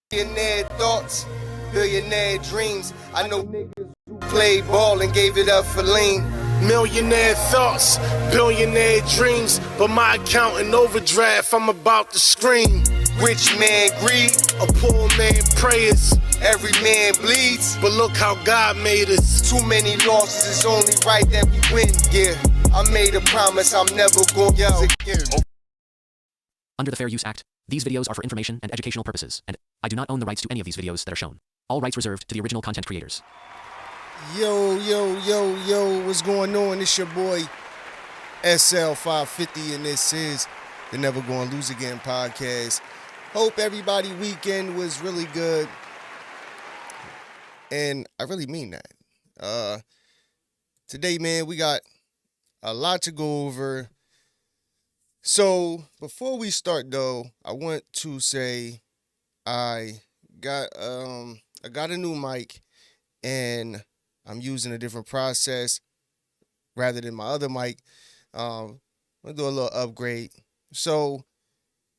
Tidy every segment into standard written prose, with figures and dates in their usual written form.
Billionaire thoughts, billionaire dreams. I know niggas who played ball and gave it up for lean. Millionaire thoughts, billionaire dreams, but my account in overdraft, I'm about to scream. Rich man greed, A poor man prayers, every man bleeds. but look how God made us. Too many losses, it's only right that we win. Yeah, I made a promise I'm never gonna lose again. Under the Fair Use Act, these videos are for information and educational purposes, and I do not own the rights to any of these videos that are shown. All rights reserved to the original content creators. Yo, what's going on? It's your boy SL550, and this is the Never Gonna Lose Again podcast. Hope everybody weekend was really good, and I really mean that. Today, man, we got a lot to go over. So before we start, though, I want to say I got a new mic, and I'm using a different process rather than my other mic. I'm gonna do a little upgrade. So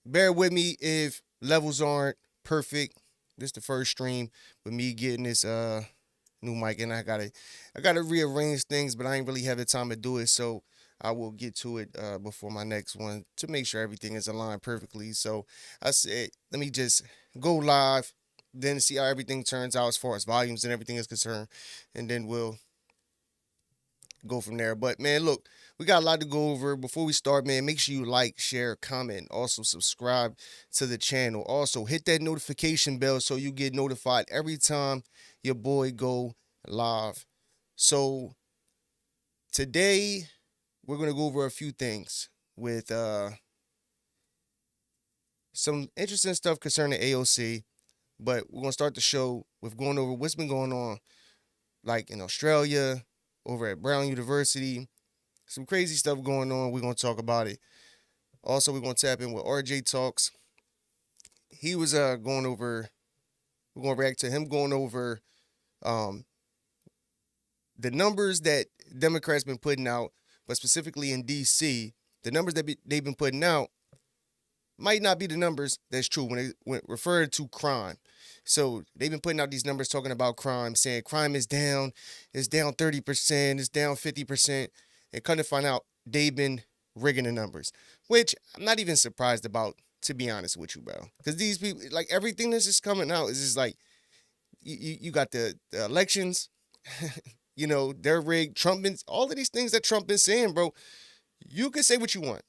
bear with me if levels aren't perfect. This is the first stream with me getting this new mic, and I gotta rearrange things, but I ain't really have the time to do it. So I will get to it before my next one to make sure everything is aligned perfectly. So I said, let me just go live, then see how everything turns out as far as volumes and everything is concerned, and then we'll go from there. But, man, look, we got a lot to go over. Before we start, man, make sure you like, share, comment. Also, subscribe to the channel. Also, hit that notification bell so you get notified every time your boy go live. So today we're going to go over a few things with some interesting stuff concerning AOC, but we're going to start the show with going over what's been going on, like in Australia, over at Brown University. Some crazy stuff going on. We're going to talk about it. Also, we're going to tap in with RJ Talks. He was going over, we're going to react to him going over the numbers that Democrats been putting out, but specifically in D.C., the numbers that they've been putting out might not be the numbers that's true when referred to crime. So they've been putting out these numbers talking about crime, saying crime is down, it's down 30%, it's down 50%, and come to find out they've been rigging the numbers, which I'm not even surprised about, to be honest with you, bro. Because these people, like, everything that's just coming out is just like, you got the elections, you know, they're rigged, Trump, all of these things that Trump been saying, bro. You can say what you want,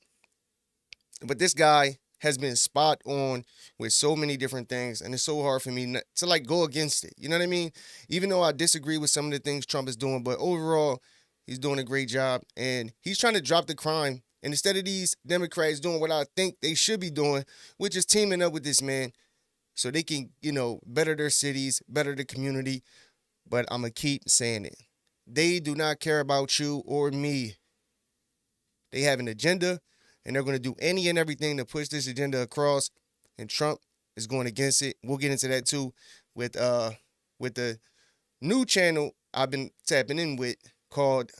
but this guy has been spot on with so many different things, and it's so hard for me to, like, go against it. You know what I mean? Even though I disagree with some of the things Trump is doing, but overall, he's doing a great job, and he's trying to drop the crime. And instead of these Democrats doing what I think they should be doing, which is teaming up with this man so they can, you know, better their cities, better the community. But I'm going to keep saying it. They do not care about you or me. They have an agenda, and they're going to do any and everything to push this agenda across, and Trump is going against it. We'll get into that too with the new channel I've been tapping in with called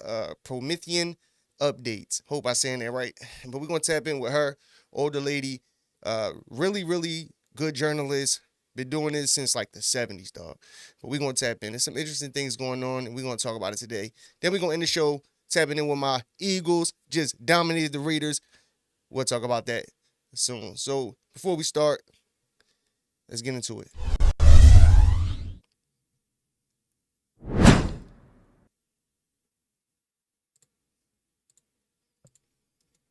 Promethean Updates. Hope I'm saying that right. But we're going to tap in with her, older lady, really, really good journalist. Been doing this since like the 70s, dog. But we're going to tap in. There's some interesting things going on, and we're going to talk about it today. Then we're going to end the show tapping in with my Eagles. Just dominated the Raiders. We'll talk about that soon. So before we start, let's get into it.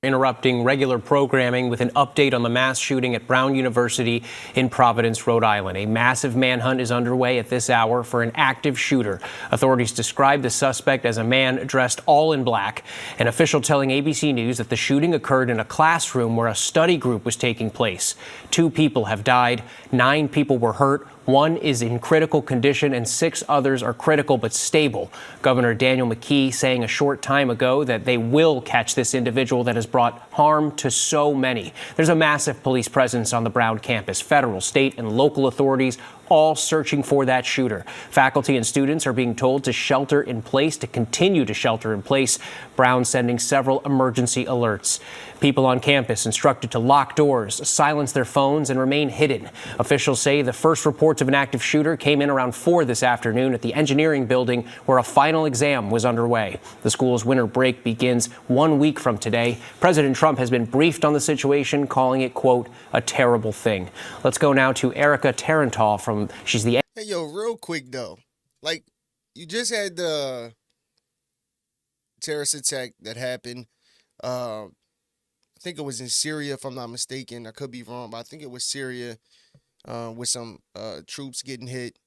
Interrupting regular programming with an update on the mass shooting at Brown University in Providence, Rhode Island. A massive manhunt is underway at this hour for an active shooter. Authorities describe the suspect as a man dressed all in black. An official telling ABC News that the shooting occurred in a classroom where a study group was taking place. 2 people have died, 9 people were hurt. 1 is in critical condition and 6 others are critical but stable. Governor Daniel McKee saying a short time ago that they will catch this individual that has brought harm to so many. There's a massive police presence on the Brown campus. Federal, state, and local authorities all searching for that shooter. Faculty and students are being told to shelter in place, to continue to shelter in place. Brown sending several emergency alerts. People on campus instructed to lock doors, silence their phones, and remain hidden. Officials say the first reports of an active shooter came in around 4 this afternoon at the engineering building where a final exam was underway. The school's winter break begins 1 week from today. President Trump has been briefed on the situation, calling it, quote, a terrible thing. Let's go now to Erica Tarantal she's the... Hey, yo, real quick, though. Like, you just had the terrorist attack that happened. I think it was in Syria, if I'm not mistaken. I could be wrong, but I think it was Syria with some troops getting hit.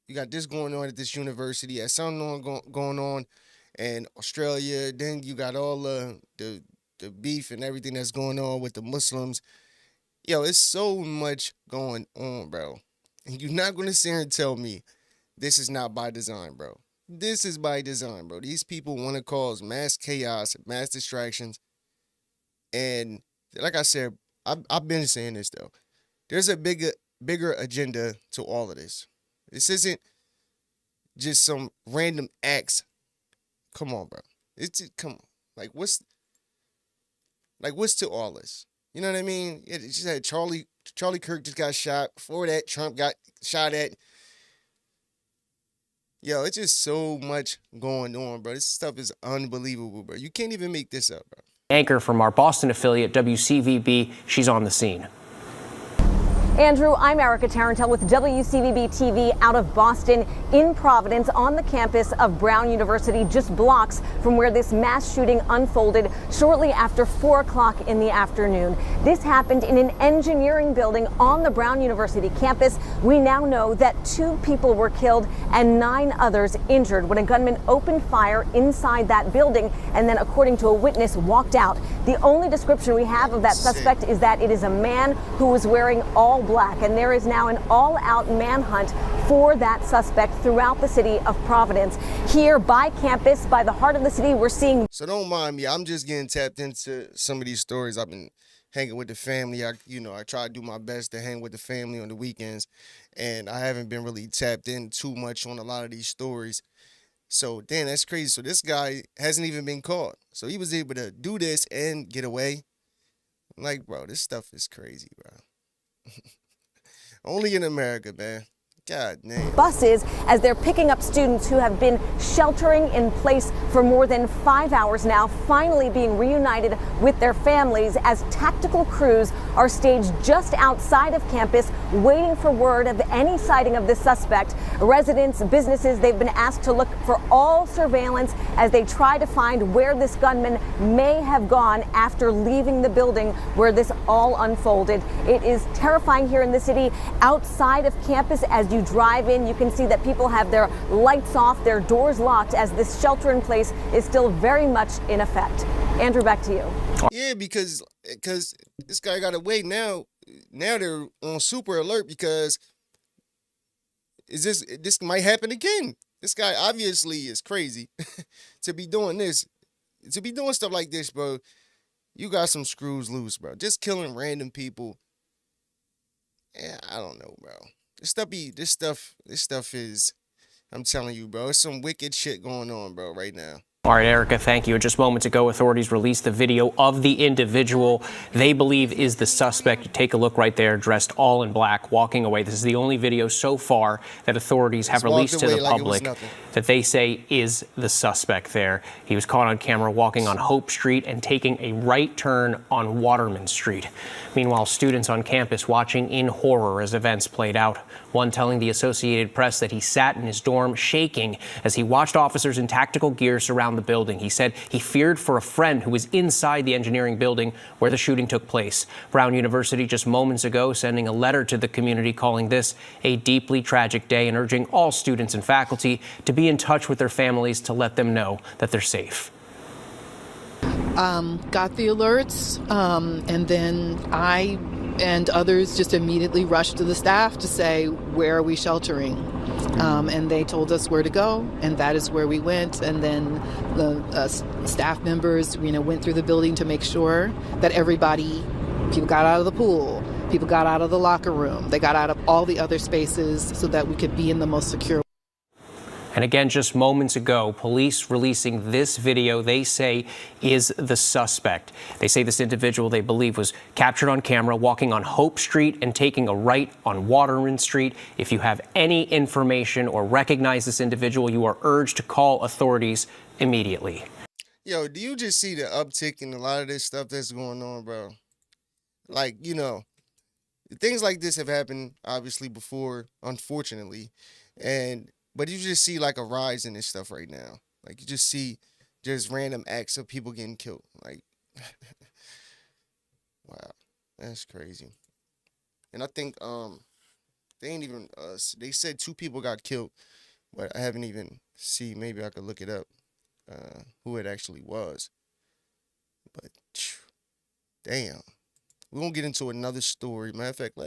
You got this going on at this university. There's something going on in Australia. Then you got all the beef and everything that's going on with the Muslims. Yo, it's so much going on, bro. And you're not going to sit here and tell me this is not by design, bro. This is by design, bro. These people want to cause mass chaos, mass distractions. And like I said, I've been saying this, though. There's a bigger agenda to all of this. This isn't just some random acts. Come on, bro. Come on. Like, what's to all this? You know what I mean? It just had Charlie Kirk just got shot. Before that, Trump got shot at. Yo, it's just so much going on, bro. This stuff is unbelievable, bro. You can't even make this up, bro. Anchor from our Boston affiliate, WCVB. She's on the scene. Andrew, I'm Erica Tarantel with WCVB TV out of Boston in Providence on the campus of Brown University, just blocks from where this mass shooting unfolded shortly after 4 o'clock in the afternoon. This happened in an engineering building on the Brown University campus. We now know that 2 people were killed and 9 others injured when a gunman opened fire inside that building and then, according to a witness, walked out. The only description we have of that suspect is that it is a man who was wearing all black, and there is now an all-out manhunt for that suspect throughout the city of Providence. Here by campus, by the heart of the city, we're seeing... So don't mind me. I'm just getting tapped into some of these stories. I've been hanging with the family. I try to do my best to hang with the family on the weekends, and I haven't been really tapped in too much on a lot of these stories. So, damn, that's crazy. So this guy hasn't even been caught. So he was able to do this and get away. Like, bro, this stuff is crazy, bro. Only in America, man. God damn. Buses as they're picking up students who have been sheltering in place for more than 5 hours now, finally being reunited with their families as tactical crews are staged just outside of campus, waiting for word of any sighting of the suspect. Residents, businesses, they've been asked to look for all surveillance as they try to find where this gunman may have gone after leaving the building where this all unfolded. It is terrifying here in the city. Outside of campus, as you drive in, you can see that people have their lights off, their doors locked, as this shelter in place is still very much in effect. Andrew, back to you. Yeah, because this guy got away. Now they're on super alert because this might happen again. This guy obviously is crazy to be doing this, to be doing stuff like this, bro. You got some screws loose, bro. Just killing random people. Yeah, I don't know, bro. This stuff is, I'm telling you, bro, it's some wicked shit going on, bro, right now. All right, Erica, thank you. Just moments ago, authorities released the video of the individual they believe is the suspect. Take a look right there, dressed all in black, walking away. This is the only video so far that authorities have released to the public that they say is the suspect there. He was caught on camera walking on Hope Street and taking a right turn on Waterman Street. Meanwhile, students on campus watching in horror as events played out. One telling the Associated Press that he sat in his dorm shaking as he watched officers in tactical gear surround the building. He said he feared for a friend who was inside the engineering building where the shooting took place. Brown University just moments ago sending a letter to the community calling this a deeply tragic day and urging all students and faculty to be in touch with their families to let them know that they're safe. Got the alerts, and then I and others just immediately rushed to the staff to say, where are we sheltering? And they told us where to go, and that is where we went. And then the staff members, went through the building to make sure that people got out of the pool, People got out of the locker room. They got out of all the other spaces so that we could be in the most secure. And again, just moments ago, police releasing this video they say is the suspect. They say this individual they believe was captured on camera walking on Hope Street and taking a right on Waterman Street. If you have any information or recognize this individual, you are urged to call authorities immediately. Yo, do you just see the uptick in a lot of this stuff that's going on, bro? Like, you know, things like this have happened, obviously, before, unfortunately. But you just see, like, a rise in this stuff right now. Like, you just see just random acts of people getting killed. Like, wow, that's crazy. And I think, they ain't even, they said 2 people got killed, but I haven't even seen, maybe I could look it up, who it actually was. But, damn. We're going to get into another story. Matter of fact,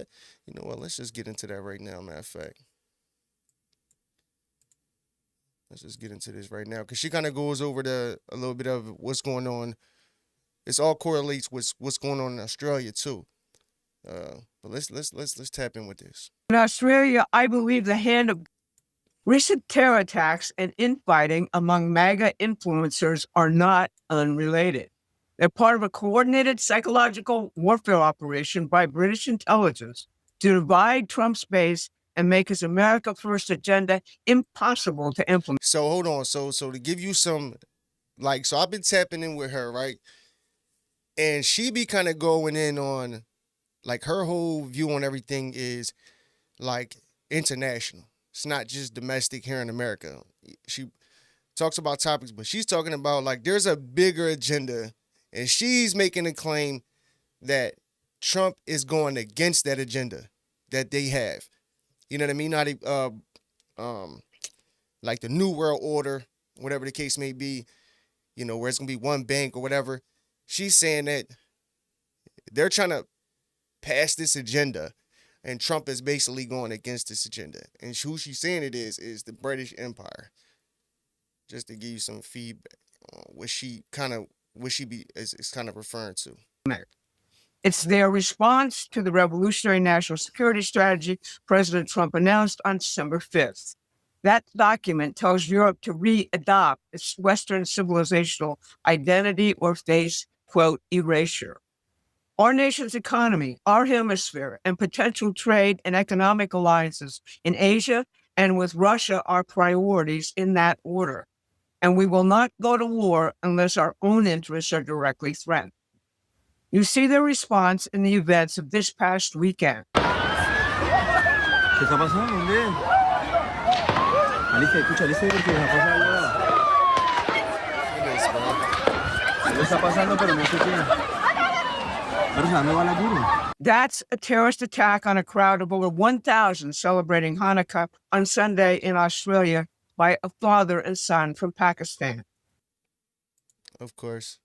you know what, let's just get into that right now, matter of fact. Let's just get into this right now, because she kind of goes over a little bit of what's going on. It's all correlates with what's going on in Australia too. But let's tap in with this. In Australia, I believe the hand of recent terror attacks and infighting among MAGA influencers are not unrelated. They're part of a coordinated psychological warfare operation by British intelligence to divide Trump's base and make his America First agenda impossible to implement. So hold on. So to give you some, like, so I've been tapping in with her, right? And she be kind of going in on, like, her whole view on everything is, like, international. It's not just domestic here in America. She talks about topics, but she's talking about, like, there's a bigger agenda, and she's making a claim that Trump is going against that agenda that they have. You know what I mean? Not like the New World Order, whatever the case may be, you know, where it's gonna be one bank or whatever. She's saying that they're trying to pass this agenda, and Trump is basically going against this agenda. And who she's saying it is the British Empire. Just to give you some feedback on what she is kind of referring to. It's their response to the Revolutionary National Security Strategy President Trump announced on December 5th. That document tells Europe to re-adopt its Western civilizational identity or face, quote, erasure. Our nation's economy, our hemisphere, and potential trade and economic alliances in Asia and with Russia are priorities in that order. And we will not go to war unless our own interests are directly threatened. You see their response in the events of this past weekend. ¿Qué está pasando? ¿Dónde? Alicia, escucha, Alicia, porque la cosa ahora. Algo está pasando, pero no sé qué. Pero ¿dónde va la duro? That's a terrorist attack on a crowd of over 1,000 celebrating Hanukkah on Sunday in Australia by a father and son from Pakistan. Of course.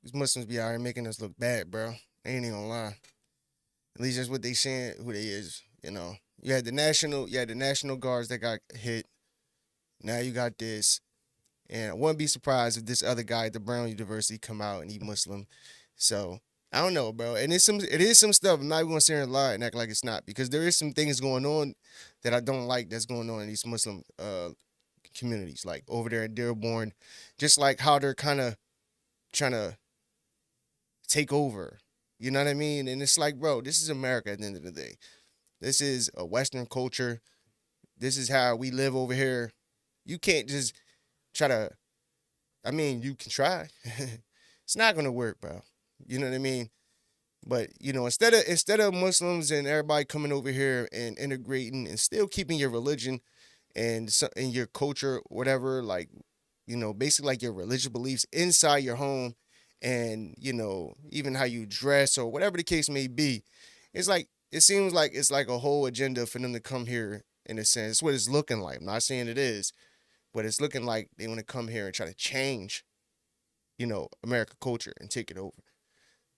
These Muslims be out here making us look bad, bro. They ain't even gonna lie. At least that's what they saying, who they is, you know. You had the National Guards that got hit. Now you got this. And I wouldn't be surprised if this other guy at the Brown University come out and he Muslim. So, I don't know, bro. And it is some stuff. I'm not even gonna sit here and lie and act like it's not. Because there is some things going on that I don't like that's going on in these Muslim communities. Like over there in Dearborn. Just like how they're kind of trying to take over, you know what I mean? And it's like, bro, this is America at the end of the day. This is a Western culture. This is how we live over here. You can't just try to, I mean, you can try. It's not going to work, bro. You know what I mean? But, you know, instead of Muslims and everybody coming over here and integrating and still keeping your religion and your culture, whatever, like, you know, basically like your religious beliefs inside your home, and, you know, even how you dress or whatever the case may be. It's like, it seems like it's like a whole agenda for them to come here, in a sense. It's what it's looking like. I'm not saying it is, but it's looking like they want to come here and try to change, you know, American culture and take it over.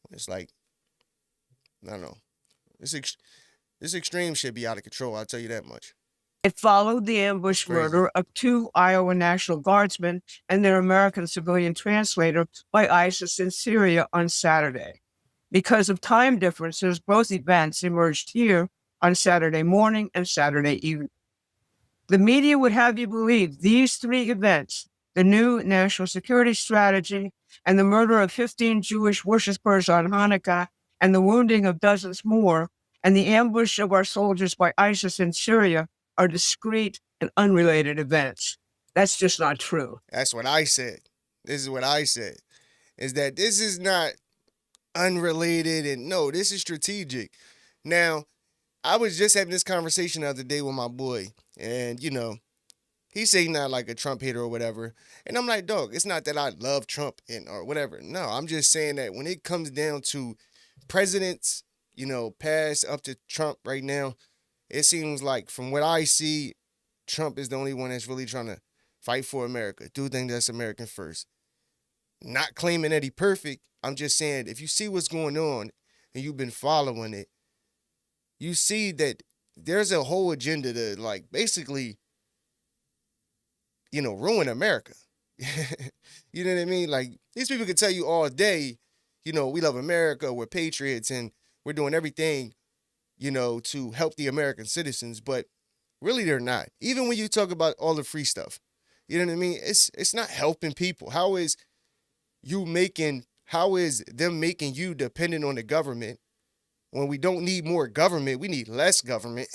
It's like, I don't know. This extreme shit be out of control, I'll tell you that much. It followed the ambush murder of 2 Iowa National Guardsmen and their American civilian translator by ISIS in Syria on Saturday. Because of time differences, both events emerged here on Saturday morning and Saturday evening. The media would have you believe these three events, the new national security strategy and the murder of 15 Jewish worshipers on Hanukkah and the wounding of dozens more, and the ambush of our soldiers by ISIS in Syria are discrete and unrelated events. That's just not true. That's what I said. This is what I said, is that this is not unrelated, and no, this is strategic. Now, I was just having this conversation the other day with my boy, and, you know, he's saying not like a Trump hater or whatever. And I'm like, dog, it's not that I love Trump and or whatever. No, I'm just saying that when it comes down to presidents, you know, past up to Trump right now, it seems like from what I see, Trump is the only one that's really trying to fight for America. Do things that's American first. Not claiming that he's perfect. I'm just saying, if you see what's going on and you've been following it, you see that there's a whole agenda to, like, basically, you know, ruin America. You know what I mean? Like, these people can tell you all day, you know, we love America, we're patriots, and we're doing everything, you know, to help the American citizens, but really they're not. Even when you talk about all the free stuff, you know what I mean? It's not helping people. How is them making you dependent on the government when we don't need more government? We need less government.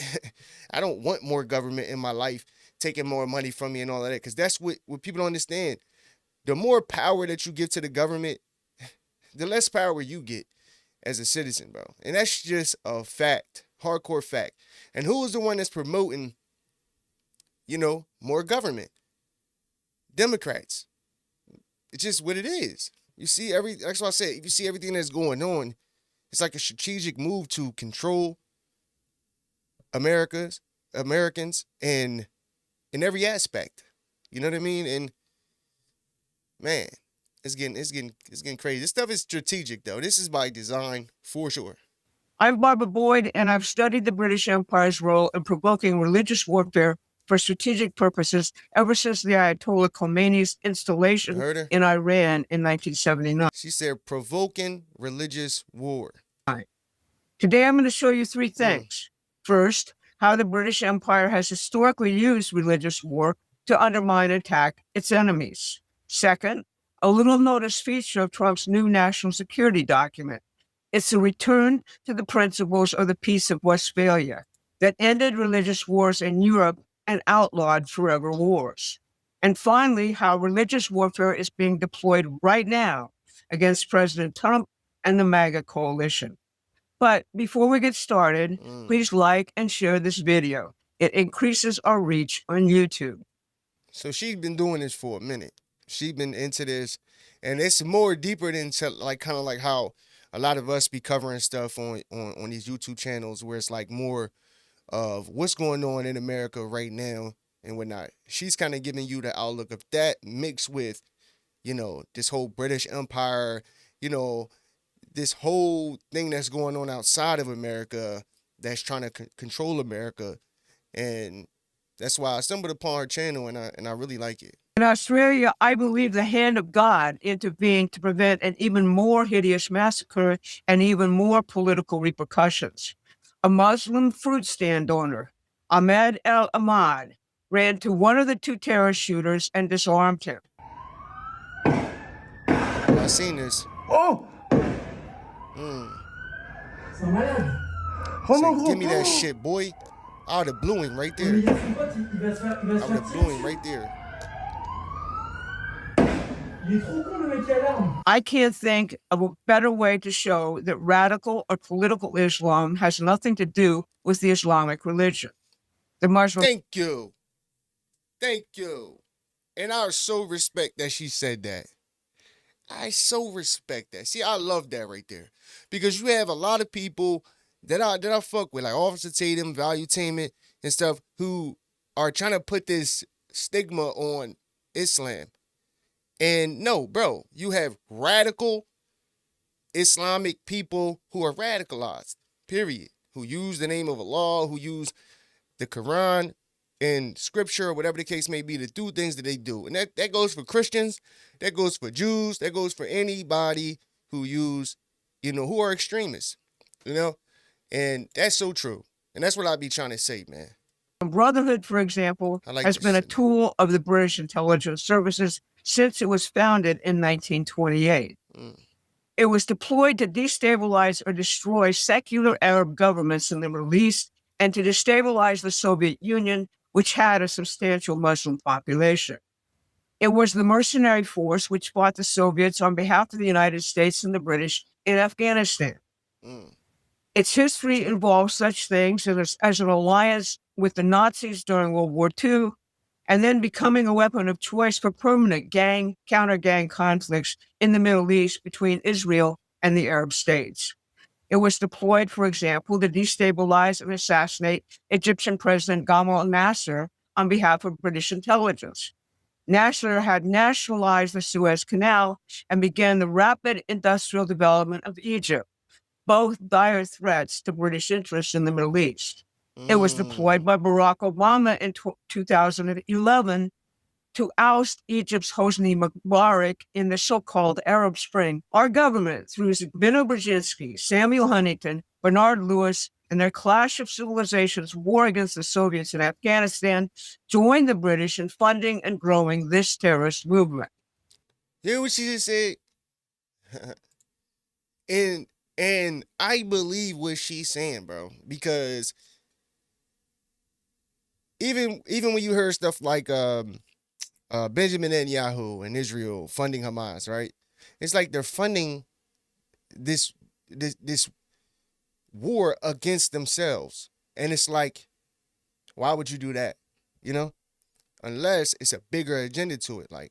I don't want more government in my life taking more money from me and all of that, because that's what people don't understand. The more power that you give to the government, the less power you get as a citizen, bro. And that's just a fact, hardcore fact. And who is the one that's promoting, you know, more government? Democrats. It's just what it is. You see that's why I said, if you see everything that's going on, it's like a strategic move to control Americans in every aspect. You know what I mean? And man, it's getting crazy. This stuff is strategic, though. This is by design for sure. I'm Barbara Boyd, and I've studied the British Empire's role in provoking religious warfare for strategic purposes ever since the Ayatollah Khomeini's installation in Iran in 1979. She said provoking religious war. Today, I'm going to show you three things. First, how the British Empire has historically used religious war to undermine and attack its enemies. Second, a little noticed feature of Trump's new national security document. It's a return to the principles of the Peace of Westphalia that ended religious wars in Europe and outlawed forever wars. And finally, how religious warfare is being deployed right now against President Trump and the MAGA coalition. But before we get started, please like and share this video. It increases our reach on YouTube. So she's been doing this for a minute. She's been into this, and it's more deeper than like kind of like how a lot of us be covering stuff on these YouTube channels, where it's like more of what's going on in America right now and whatnot. She's kind of giving you the outlook of that mixed with, you know, this whole British Empire, you know, this whole thing that's going on outside of America that's trying to control America. And that's why I stumbled upon her channel, and I really like it. In Australia, I believe the hand of God intervened to prevent an even more hideous massacre and even more political repercussions. A Muslim fruit stand owner, Ahmed El Ahmad, ran to one of the two terrorist shooters and disarmed him. I seen this. Oh! Say, give me that shit, boy. I would have blew him right there. I would have blew him right there. I can't think of a better way to show that radical or political Islam has nothing to do with the Islamic religion. The Muslim. Thank you. Thank you. And I so respect that she said that. I so respect that. See, I love that right there. Because you have a lot of people that I fuck with, like Officer Tatum, Valuetainment, and stuff, who are trying to put this stigma on Islam. And no, bro, you have radical Islamic people who are radicalized, period, who use the name of Allah, who use the Quran and scripture or whatever the case may be to do things that they do. And that goes for Christians, that goes for Jews, that goes for anybody who use who are extremists, and that's so true. And that's what I be trying to say, man. Brotherhood, for example, I like has this been a shit. tool of the British intelligence services since it was founded in 1928. It was deployed to destabilize or destroy secular Arab governments in the Middle East and to destabilize the Soviet Union, which had a substantial Muslim population. It was the mercenary force which fought the Soviets on behalf of the United States and the British in Afghanistan. Its history involves such things as an alliance with the Nazis during World War II, and then becoming a weapon of choice for permanent counter-gang conflicts in the Middle East between Israel and the Arab states. It was deployed, for example, to destabilize and assassinate Egyptian President Gamal Nasser on behalf of British intelligence. Nasser had nationalized the Suez Canal and began the rapid industrial development of Egypt, both dire threats to British interests in the Middle East. It was deployed by Barack Obama in 2011 to oust Egypt's Hosni Mubarak in the so-called Arab Spring. Our government, through Zbigniew Brzezinski, Samuel Huntington, Bernard Lewis, and their clash of civilizations war against the Soviets in Afghanistan, joined the British in funding and growing this terrorist movement. Hear what she just said? and I believe what she's saying, bro, because even when you heard stuff like Benjamin Netanyahu and Israel funding Hamas, right? It's like they're funding this war against themselves, and it's like, why would you do that? Unless it's a bigger agenda to it, like,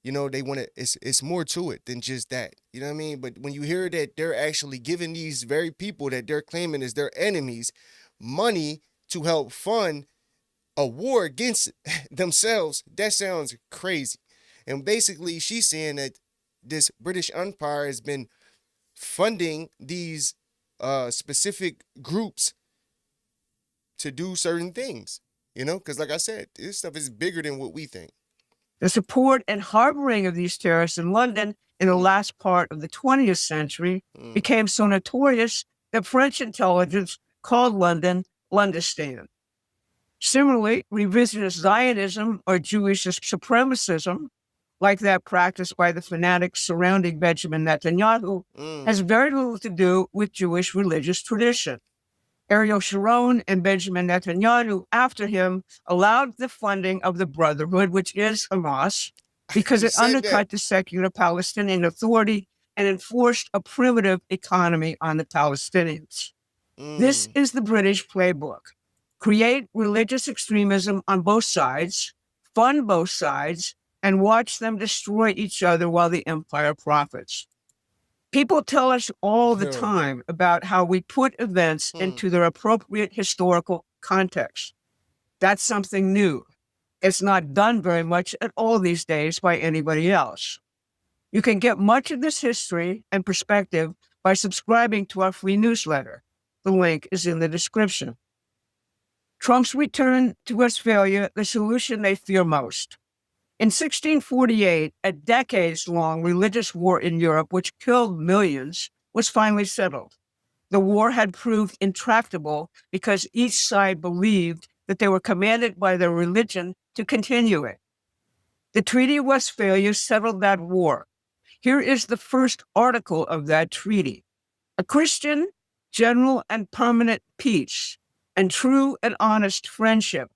they want to. It's more to it than just that. You know what I mean? But when you hear that they're actually giving these very people that they're claiming as their enemies money to help fund a war against themselves, that sounds crazy. And basically, she's saying that this British Empire has been funding these specific groups to do certain things, because like I said, this stuff is bigger than what we think. The support and harboring of these terrorists in London in the last part of the 20th century became so notorious that French intelligence called London Londistan. Similarly, revisionist Zionism or Jewish supremacism, like that practiced by the fanatics surrounding Benjamin Netanyahu, has very little to do with Jewish religious tradition. Ariel Sharon and Benjamin Netanyahu, after him, allowed the funding of the Brotherhood, which is Hamas, because it undercut the secular Palestinian Authority and enforced a primitive economy on the Palestinians. This is the British playbook. Create religious extremism on both sides, fund both sides, and watch them destroy each other while the empire profits. People tell us all the time about how we put events into their appropriate historical context. That's something new. It's not done very much at all these days by anybody else. You can get much of this history and perspective by subscribing to our free newsletter. The link is in the description. Trump's return to Westphalia, the solution they fear most. In 1648, a decades-long religious war in Europe, which killed millions, was finally settled. The war had proved intractable because each side believed that they were commanded by their religion to continue it. The Treaty of Westphalia settled that war. Here is the first article of that treaty. A Christian, general, and permanent peace, and true and honest friendship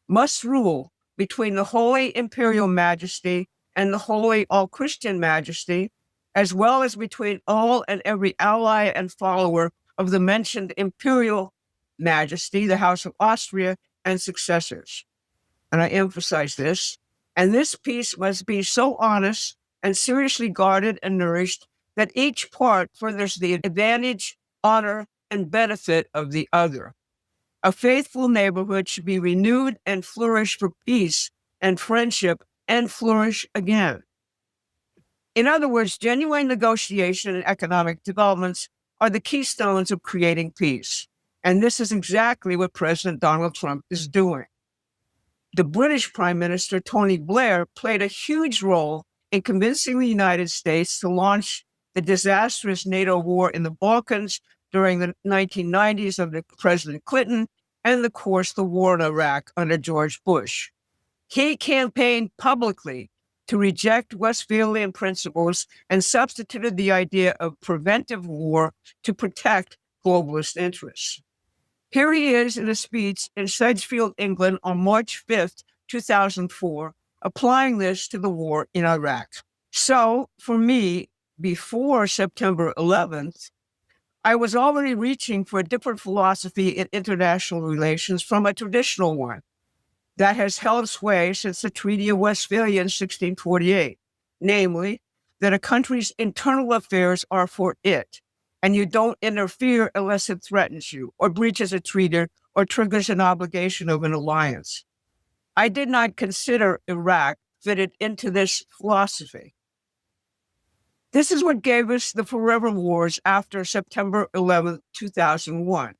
must rule between the Holy Imperial Majesty and the Holy All-Christian Majesty, as well as between all and every ally and follower of the mentioned Imperial Majesty, the House of Austria, and successors. And I emphasize this. And this peace must be so honest and seriously guarded and nourished that each part furthers the advantage, honor, and benefit of the other. A faithful neighborhood should be renewed and flourish for peace and friendship and flourish again. In other words, genuine negotiation and economic developments are the keystones of creating peace. And this is exactly what President Donald Trump is doing. The British Prime Minister, Tony Blair, played a huge role in convincing the United States to launch the disastrous NATO war in the Balkans during the 1990s under President Clinton, and of course, the war in Iraq under George Bush. He campaigned publicly to reject Westphalian principles and substituted the idea of preventive war to protect globalist interests. Here he is in a speech in Sedgefield, England on March 5th, 2004, applying this to the war in Iraq. So, for me, before September 11th, I was already reaching for a different philosophy in international relations from a traditional one that has held sway since the Treaty of Westphalia in 1648, namely, that a country's internal affairs are for it, and you don't interfere unless it threatens you, or breaches a treaty, or triggers an obligation of an alliance. I did not consider Iraq fitted into this philosophy. This is what gave us the forever wars after September 11, 2001.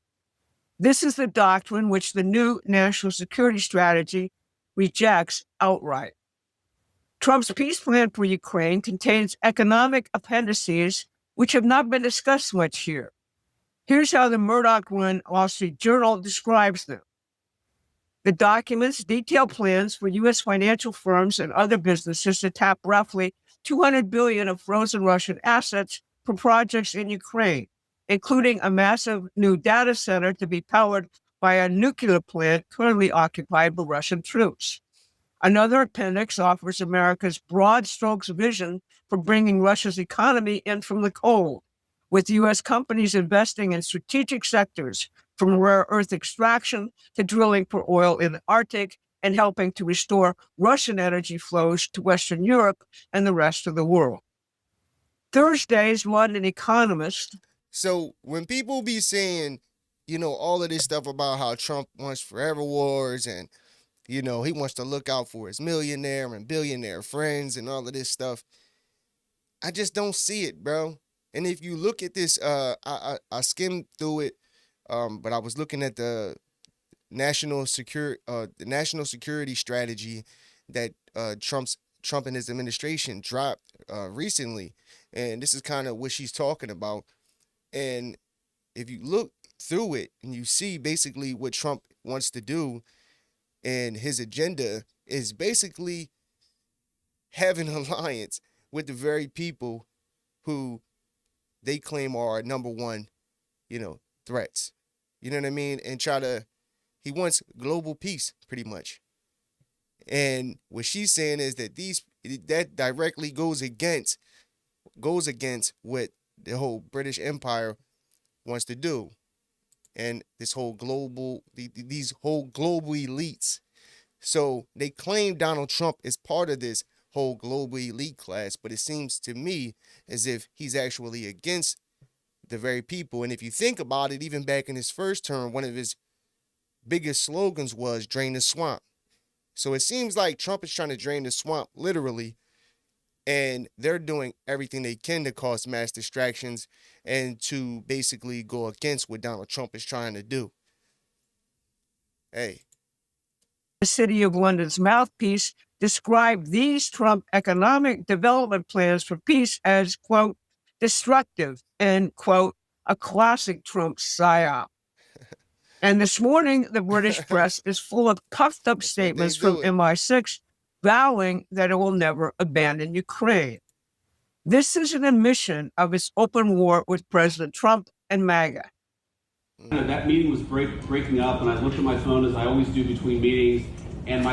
This is the doctrine which the new national security strategy rejects outright. Trump's peace plan for Ukraine contains economic appendices which have not been discussed much here. Here's how the Murdoch-run Wall Street Journal describes them. The documents detail plans for U.S. financial firms and other businesses to tap roughly $200 billion of frozen Russian assets for projects in Ukraine, including a massive new data center to be powered by a nuclear plant currently occupied by Russian troops. Another appendix offers America's broad strokes vision for bringing Russia's economy in from the cold, with U.S. companies investing in strategic sectors from rare earth extraction to drilling for oil in the Arctic and helping to restore Russian energy flows to Western Europe and the rest of the world. Thursday's London Economist. So when people be saying, all of this stuff about how Trump wants forever wars and, he wants to look out for his millionaire and billionaire friends and all of this stuff, I just don't see it, bro. And if you look at this, I skimmed through it, but I was looking at the national security strategy that Trump and his administration dropped recently, and this is kind of what she's talking about. And if you look through it and you see basically what Trump wants to do, and his agenda is basically having an alliance with the very people who they claim are number one, threats. You know what I mean? And he wants global peace, pretty much. And what she's saying is that that directly goes against what the whole British Empire wants to do. And this whole these whole global elites. So they claim Donald Trump is part of this whole global elite class, but it seems to me as if he's actually against the very people. And if you think about it, even back in his first term, one of his biggest slogans was drain the swamp. So it seems like Trump is trying to drain the swamp, literally, and they're doing everything they can to cause mass distractions and to basically go against what Donald Trump is trying to do. Hey. The City of London's mouthpiece described these Trump economic development plans for peace as, quote, destructive and, quote, a classic Trump psyop. And this morning, the British press is full of puffed up statements from MI6 vowing that it will never abandon Ukraine. This is an admission of its open war with President Trump and MAGA. That meeting was breaking up, and I looked at my phone as I always do between meetings, and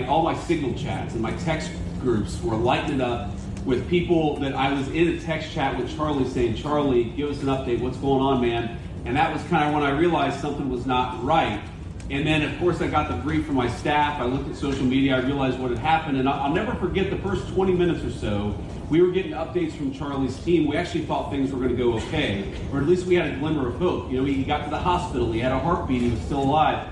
all my signal chats and my text groups were lighting up with people that I was in a text chat with Charlie saying, Charlie, give us an update, what's going on, man? And that was kind of when I realized something was not right. And then, of course, I got the brief from my staff. I looked at social media. I realized what had happened. And I'll never forget the first 20 minutes or so. We were getting updates from Charlie's team. We actually thought things were going to go okay, or at least we had a glimmer of hope. He got to the hospital. He had a heartbeat. He was still alive.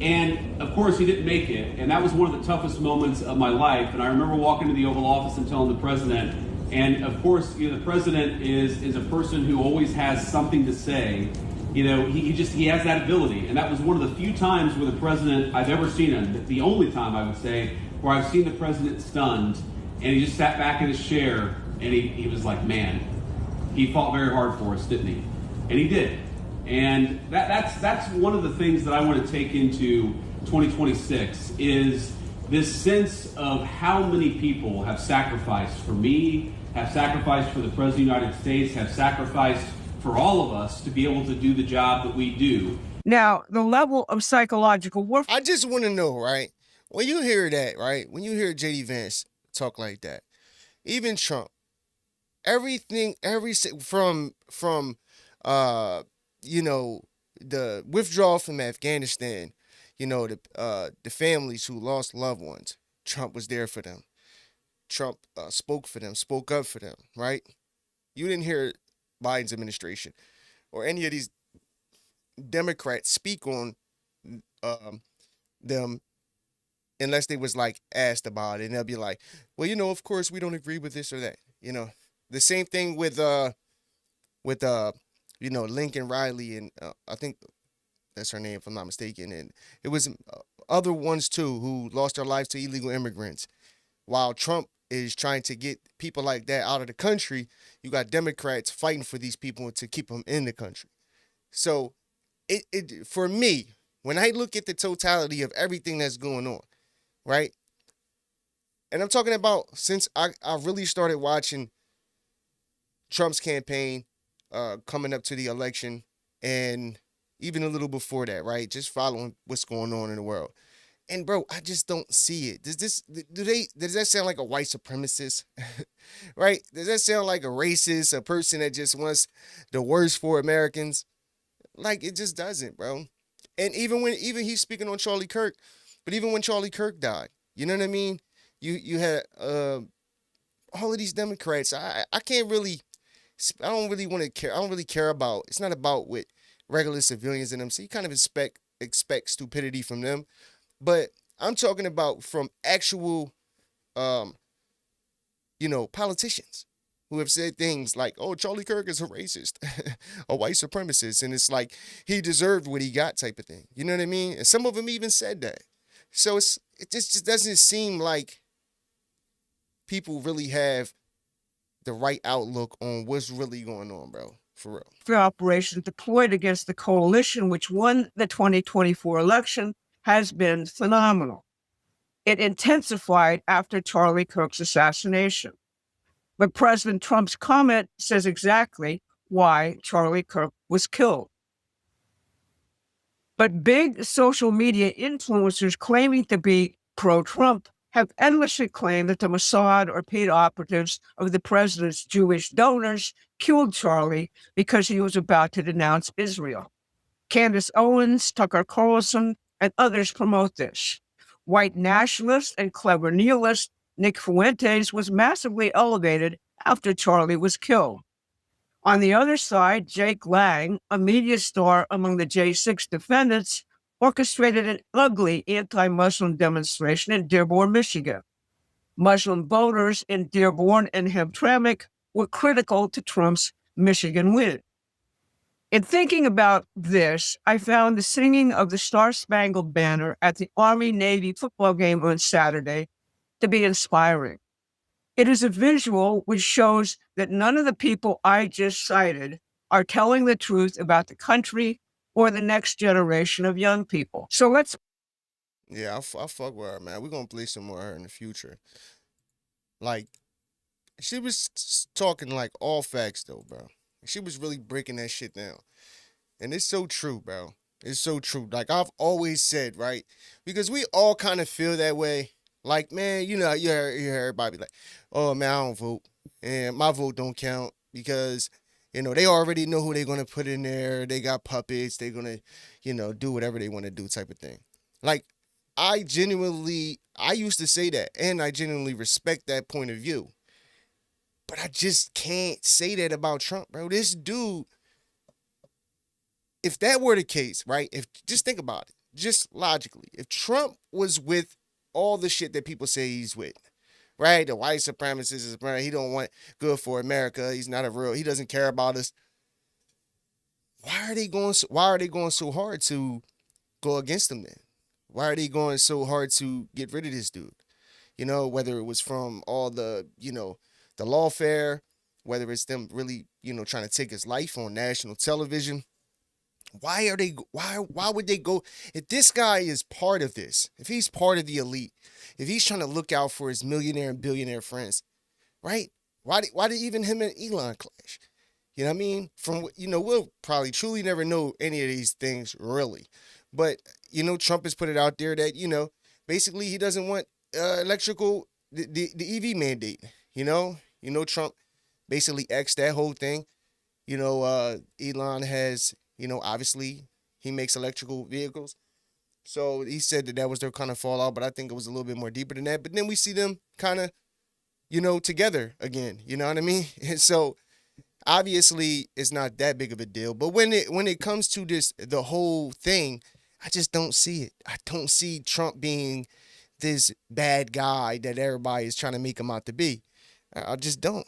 And, of course, he didn't make it. And that was one of the toughest moments of my life. And I remember walking to the Oval Office and telling the president, and, of course, the president is a person who always has something to say. He has that ability. And that was one of the few times where the president I've ever seen him, the only time I would say, where I've seen the president stunned, and he just sat back in his chair And he was like, man, he fought very hard for us, didn't he? And he did. And that's one of the things that I want to take into 2026 is this sense of how many people have sacrificed for me, have sacrificed for the President of the United States, have sacrificed for all of us to be able to do the job that we do. Now, the level of psychological warfare. I just want to know, right? When you hear that, right? When you hear J.D. Vance talk like that, even Trump, everything, from the withdrawal from Afghanistan, the families who lost loved ones, Trump was there for them. Trump spoke for them, spoke up for them, right? You didn't hear Biden's administration or any of these Democrats speak on them unless they was like asked about it, and they'll be like, well, of course we don't agree with this or that. The same thing with Lincoln Riley, and I think that's her name if I'm not mistaken, and it was other ones too who lost their lives to illegal immigrants. While Trump is trying to get people like that out of the country, you got Democrats fighting for these people to keep them in the country. So it for me, when I look at the totality of everything that's going on, right? And I'm talking about since I really started watching Trump's campaign coming up to the election, and even a little before that, right? Just following what's going on in the world. And bro, I just don't see it. Does that sound like a white supremacist? Right? Does that sound like a racist, a person that just wants the worst for Americans? Like, it just doesn't, bro. And even he's speaking on Charlie Kirk, but even when Charlie Kirk died, you know what I mean? You had all of these Democrats. I don't really want to care. I don't really care about. It's not about what regular civilians in them. So you kind of expect stupidity from them, but I'm talking about from actual, politicians who have said things like, "Oh, Charlie Kirk is a racist, a white supremacist," and it's like he deserved what he got, type of thing. You know what I mean? And some of them even said that. So it just doesn't seem like people really have the right outlook on what's really going on, bro. For real. Operation deployed against the coalition, which won the 2024 election, has been phenomenal. It intensified after Charlie Kirk's assassination. But President Trump's comment says exactly why Charlie Kirk was killed. But big social media influencers claiming to be pro-Trump have endlessly claimed that the Mossad or paid operatives of the president's Jewish donors killed Charlie because he was about to denounce Israel. Candace Owens, Tucker Carlson, and others promote this. White nationalist and clever nihilist Nick Fuentes was massively elevated after Charlie was killed. On the other side, Jake Lang, a media star among the J6 defendants, orchestrated an ugly anti-Muslim demonstration in Dearborn, Michigan. Muslim voters in Dearborn and Hamtramck were critical to Trump's Michigan win. In thinking about this, I found the singing of the Star-Spangled Banner at the Army-Navy football game on Saturday to be inspiring. It is a visual which shows that none of the people I just cited are telling the truth about the country or the next generation of young people. So let's... Yeah, I fuck with her, man. We're going to play some more of her in the future. Like, she was talking like all facts, though, bro. She was really breaking that shit down. And it's so true, bro. It's so true. Like I've always said, right? Because we all kind of feel that way. Like, man, you hear everybody be like, oh, man, I don't vote. And my vote don't count because, they already know who they're going to put in there. They got puppets. They're going to, do whatever they want to do type of thing. Like, I used to say that, and I genuinely respect that point of view. But I just can't say that about Trump, bro. This dude, if that were the case, right? Just think about it, just logically. If Trump was with all the shit that people say he's with, right? The white supremacists, he don't want good for America. He's not he doesn't care about us. Why are they going so hard to go against him then? Why are they going so hard to get rid of this dude? Whether it was from all the the lawfare, whether it's them really, trying to take his life on national television. Why would they go? If this guy is part of this, if he's part of the elite, if he's trying to look out for his millionaire and billionaire friends, right? Why did even him and Elon clash? You know what I mean? We'll probably truly never know any of these things really. But, Trump has put it out there that, basically he doesn't want the EV mandate, Trump basically X'd that whole thing. Elon has, obviously he makes electrical vehicles. So he said that was their kind of fallout, but I think it was a little bit more deeper than that. But then we see them kind of, together again, you know what I mean? And so obviously it's not that big of a deal. But when it comes to the whole thing, I just don't see it. I don't see Trump being this bad guy that everybody is trying to make him out to be. I just don't.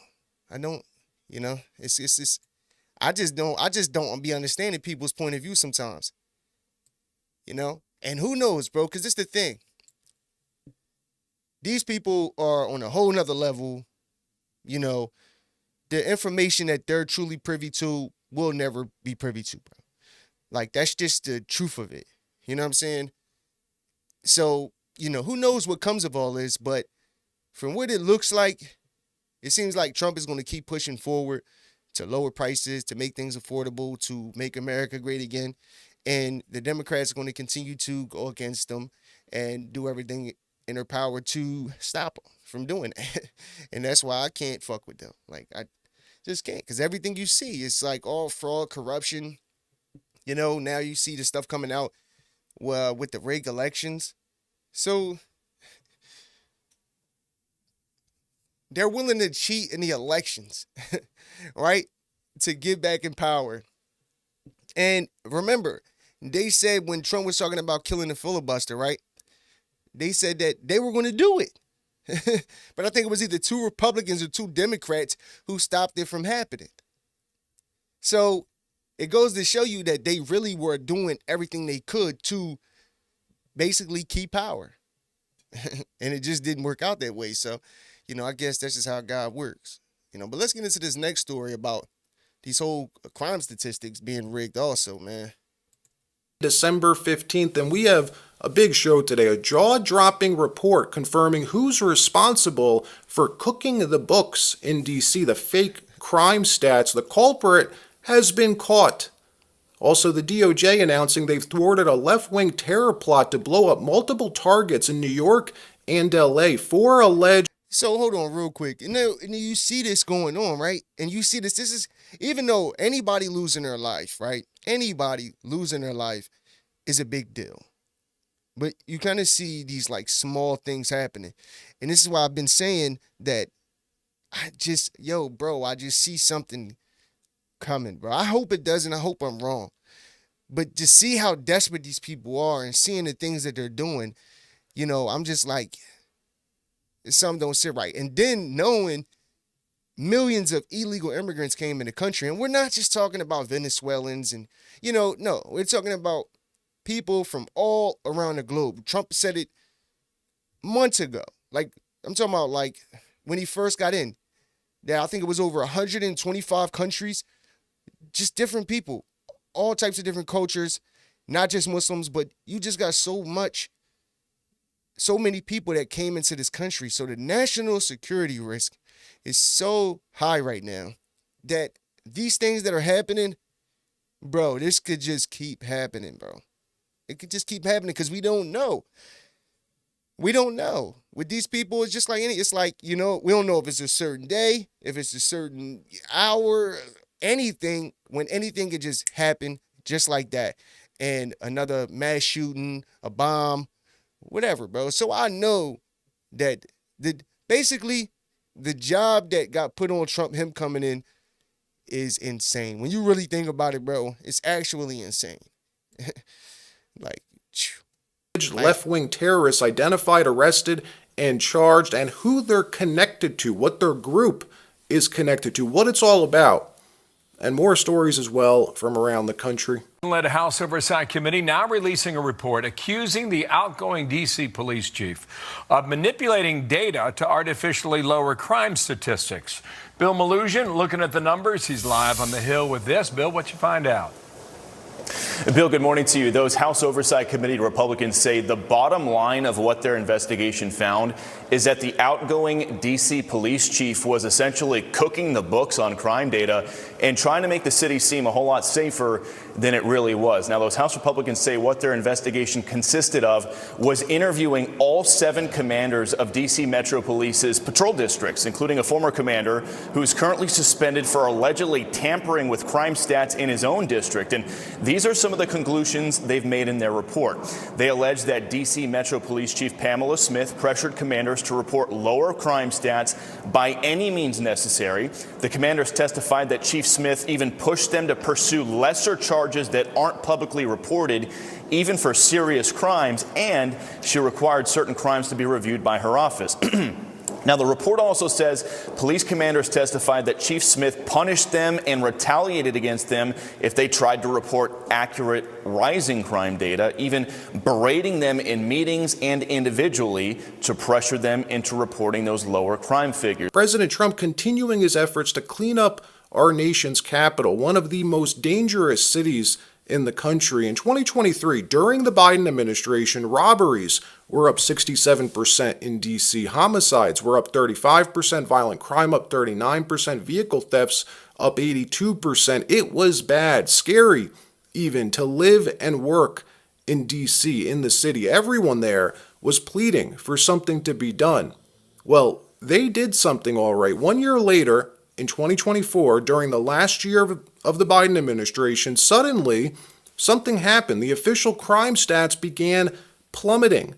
I don't, it's I just don't be understanding people's point of view sometimes. And who knows, bro? Because this is the thing. These people are on a whole nother level. The information that they're truly privy to will never be privy to, bro. Like, that's just the truth of it. You know what I'm saying? So, who knows what comes of all this, but from what it looks like, it seems like Trump is going to keep pushing forward to lower prices, to make things affordable, to make America great again. And the Democrats are going to continue to go against them and do everything in their power to stop them from doing that. And that's why I can't fuck with them. Like, I just can't. Because everything you see is like all fraud, corruption. Now you see the stuff coming out with the rigged elections. So they're willing to cheat in the elections, right? To get back in power. And remember, they said when Trump was talking about killing the filibuster, right? They said that they were going to do it. But I think it was either 2 Republicans or 2 Democrats who stopped it from happening. So it goes to show you that they really were doing everything they could to basically keep power. And it just didn't work out that way. So, I guess that's just how God works. But let's get into this next story about these whole crime statistics being rigged also, man. December 15th, and we have a big show today, a jaw-dropping report confirming who's responsible for cooking the books in D.C., the fake crime stats. The culprit has been caught. Also, the DOJ announcing they've thwarted a left-wing terror plot to blow up multiple targets in New York and L.A. for alleged... So hold on real quick. And you see this going on, right? And you see this is, even though anybody losing their life, right? Anybody losing their life is a big deal. But you kind of see these like small things happening. And this is why I've been saying that I just see something coming, bro. I hope it doesn't. I hope I'm wrong. But to see how desperate these people are and seeing the things that they're doing, I'm just like, something don't sit right. And then knowing millions of illegal immigrants came in the country, and we're not just talking about Venezuelans and, no, we're talking about people from all around the globe. Trump said it months ago. Like, I'm talking about like when he first got in, that I think it was over 125 countries, just different people, all types of different cultures, not just Muslims, but you just got so many people that came into this country. So the national security risk is so high right now that these things that are happening, bro, this could just keep happening, bro. It could just keep happening because we don't know. We don't know. With these people, it's just like it's like, we don't know if it's a certain day, if it's a certain hour, anything, when anything could just happen just like that. And another mass shooting, a bomb, whatever, bro. So I know that basically the job that got put on Trump, him coming in, is insane. When you really think about it, bro, it's actually insane. Left-wing terrorists identified, arrested, and charged, and who they're connected to, what their group is connected to, what it's all about. and more stories as well from around the country. Led House Oversight Committee now releasing a report accusing the outgoing D.C. police chief of manipulating data to artificially lower crime statistics. Bill Malusian looking at the numbers. He's live on the Hill with this. Bill, what you find out? Bill, good morning to you. Those House Oversight Committee Republicans say the bottom line of what their investigation found is that the outgoing D.C. police chief was essentially cooking the books on crime data and trying to make the city seem a whole lot safer than it really was. Now, those House Republicans say what their investigation consisted of was interviewing all 7 commanders of D.C. Metro Police's patrol districts, including a former commander who is currently suspended for allegedly tampering with crime stats in his own district. And these are some of the conclusions they've made in their report. They allege that D.C. Metro Police Chief Pamela Smith pressured commanders to report lower crime stats by any means necessary. The commanders testified that Chief Smith even pushed them to pursue lesser charges that aren't publicly reported, even for serious crimes, and she required certain crimes to be reviewed by her office. Now, the report also says police commanders testified that Chief Smith punished them and retaliated against them if they tried to report accurate rising crime data, even berating them in meetings and individually to pressure them into reporting those lower crime figures. President Trump continuing his efforts to clean up our nation's capital, one of the most dangerous cities in the country. In 2023, during the Biden administration, robberies were up 67% in D.C. Homicides were up 35%, violent crime up 39%, vehicle thefts up 82%. It was bad, scary even, to live and work in D.C., in the city. Everyone there was pleading for something to be done. Well, they did something all right. 1 year later, in 2024, during the last year of the Biden administration, suddenly something happened. The official crime stats began plummeting,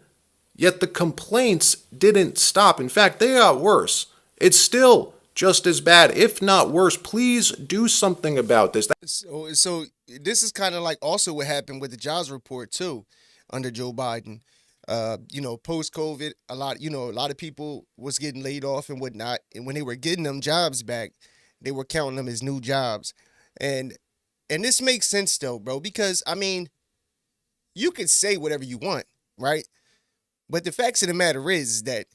yet the complaints didn't stop. In fact, they got worse. It's still just as bad, if not worse. Please do something about this. So this is kind of like also what happened with the jobs report too, under Joe Biden. Post-COVID, a lot of people was getting laid off and whatnot. And when they were getting them jobs back, they were counting them as new jobs. And this makes sense though, bro, because I mean, you could say whatever you want, right? But the facts of the matter is that,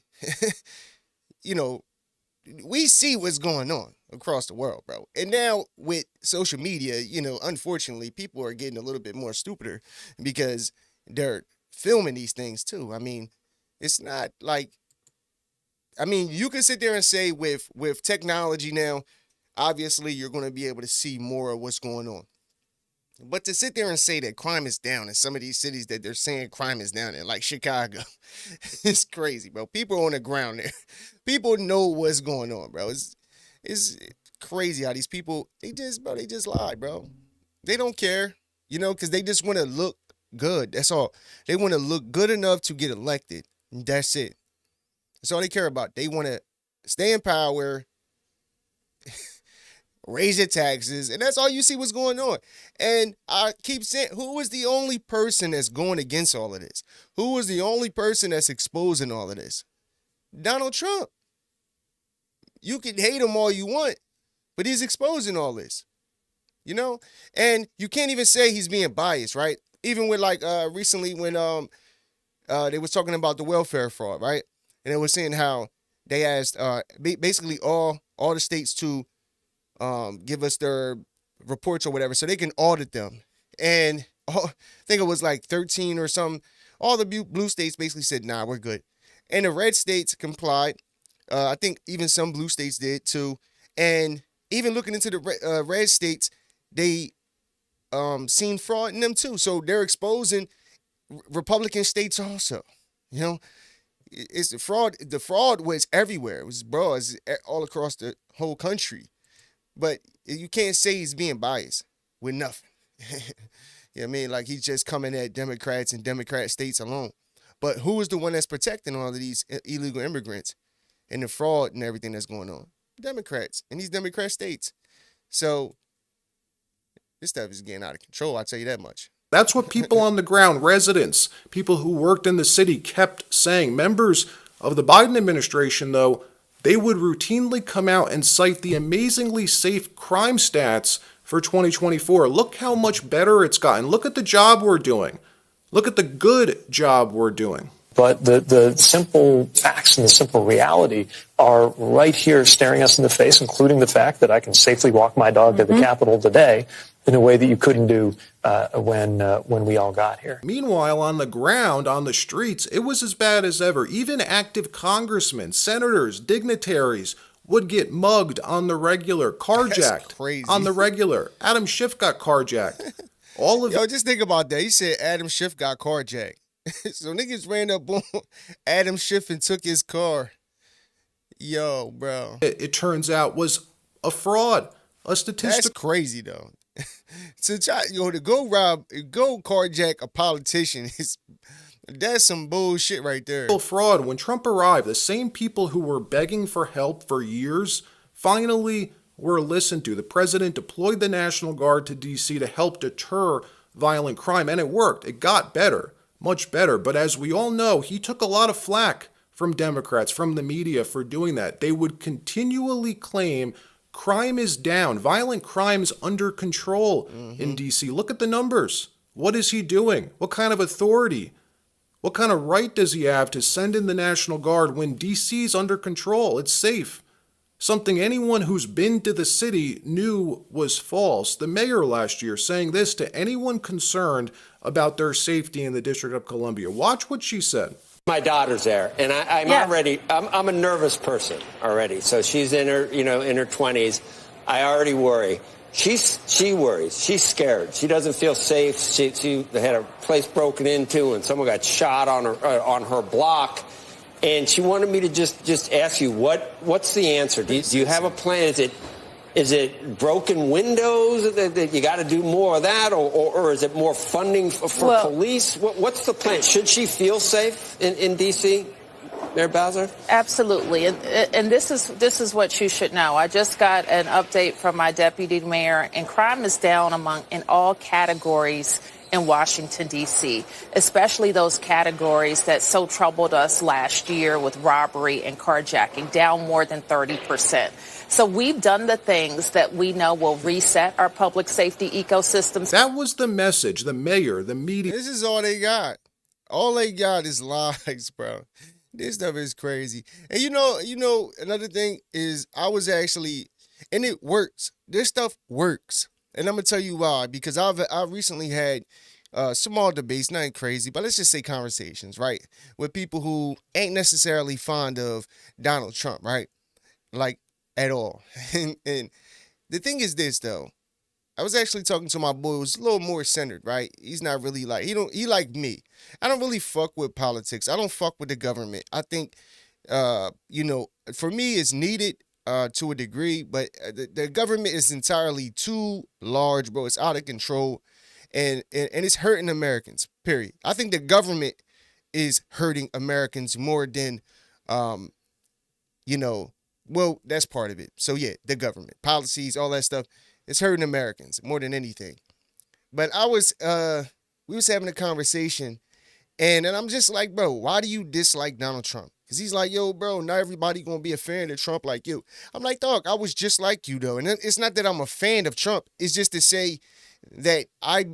we see what's going on across the world, bro. And now with social media, unfortunately, people are getting a little bit more stupider because they're filming these things too. I mean, it's not like, you can sit there and say with technology now, obviously you're going to be able to see more of what's going on. But to sit there and say that crime is down in some of these cities that they're saying crime is down in, like Chicago, it's crazy, bro. People on the ground there. People know what's going on, bro. It's crazy how these people, they just lie, bro. They don't care, because they just want to look good. That's all. They want to look good enough to get elected. And that's it. That's all they care about. They want to stay in power, raise your taxes, and that's all you see what's going on. And I keep saying, who is the only person that's going against all of this? Who is the only person that's exposing all of this? Donald Trump. You can hate him all you want, but he's exposing all this, and you can't even say he's being biased, right? Even with recently when they was talking about the welfare fraud, right? And they was saying how they asked basically all the states to give us their reports or whatever so they can audit them. And I think it was like 13 or something. All the blue states basically said, nah, we're good. And the red states complied. I think even some blue states did too. And even looking into the red states, they seen fraud in them too. So they're exposing Republican states also. It's the fraud. The fraud was everywhere. It was all across the whole country. But you can't say he's being biased with nothing. Like he's just coming at Democrats and Democrat states alone. But who is the one that's protecting all of these illegal immigrants and the fraud and everything that's going on? Democrats in these Democrat states. So this stuff is getting out of control, I'll tell you that much. That's what people on the ground, residents, people who worked in the city kept saying. Members of the Biden administration, though, they would routinely come out and cite the amazingly safe crime stats for 2024. Look how much better it's gotten. Look at the job we're doing. Look at the good job we're doing. But the simple facts and the simple reality are right here staring us in the face, including the fact that I can safely walk my dog to the Capitol today in a way that you couldn't do when we all got here. Meanwhile, on the ground, on the streets, it was as bad as ever. Even active congressmen, senators, dignitaries would get mugged on the regular, carjacked crazy. On the regular. Adam Schiff got carjacked. All of Yo, just think about that. He said Adam Schiff got carjacked. So niggas ran up on Adam Schiff and took his car. Yo, bro. It turns out was a fraud, a statistic. That's crazy though. To go carjack a politician that's some bullshit right there. Fraud. When Trump arrived, the same people who were begging for help for years finally were listened to. The president deployed the National Guard to D.C. to help deter violent crime, and it worked. It got better, much better. But as we all know, he took a lot of flack from Democrats, from the media for doing that. They would continually claim crime is down, violent crime's under control in D.C. Look at the numbers. What is he doing? What kind of authority? What kind of right does he have to send in the National Guard when D.C.'s under control? It's safe. Something anyone who's been to the city knew was false. The mayor last year saying this to anyone concerned about their safety in the District of Columbia. Watch what she said. My daughter's there, and I'm a nervous person already. So she's in her 20s. I already worry. She worries. She's scared. She doesn't feel safe. She had a place broken into, and someone got shot on her block. And she wanted me to just ask you, what's the answer? Do you have a plan? Is it broken windows that you got to do more of that, or is it more funding for police? What's the plan? Should she feel safe in D.C., Mayor Bowser? Absolutely, and this is what you should know. I just got an update from my deputy mayor, and crime is down in all categories in Washington, D.C., especially those categories that so troubled us last year with robbery and carjacking, down more than 30%. So we've done the things that we know will reset our public safety ecosystems. That was the message, the mayor, the media. This is all they got. All they got is lies, bro. This stuff is crazy. And you know, another thing is I was actually, and it works. This stuff works. And I'm going to tell you why. Because I recently had small debates, nothing crazy, but let's just say conversations, right? With people who ain't necessarily fond of Donald Trump, right? Like, at all. And the thing is this, though. I was actually talking to my boy who's a little more centered, right? He's not really like, he like me. I don't really fuck with politics. I don't fuck with the government. I think, for me, it's needed to a degree, but the government is entirely too large, bro. It's out of control, and it's hurting Americans, period. I think the government is hurting Americans more than, well, that's part of it. So, yeah, the government, policies, all that stuff, it's hurting Americans more than anything. But we was having a conversation, and I'm just like, bro, why do you dislike Donald Trump? Because he's like, yo, bro, not everybody going to be a fan of Trump like you. I'm like, dog, I was just like you, though. And it's not that I'm a fan of Trump. It's just to say that I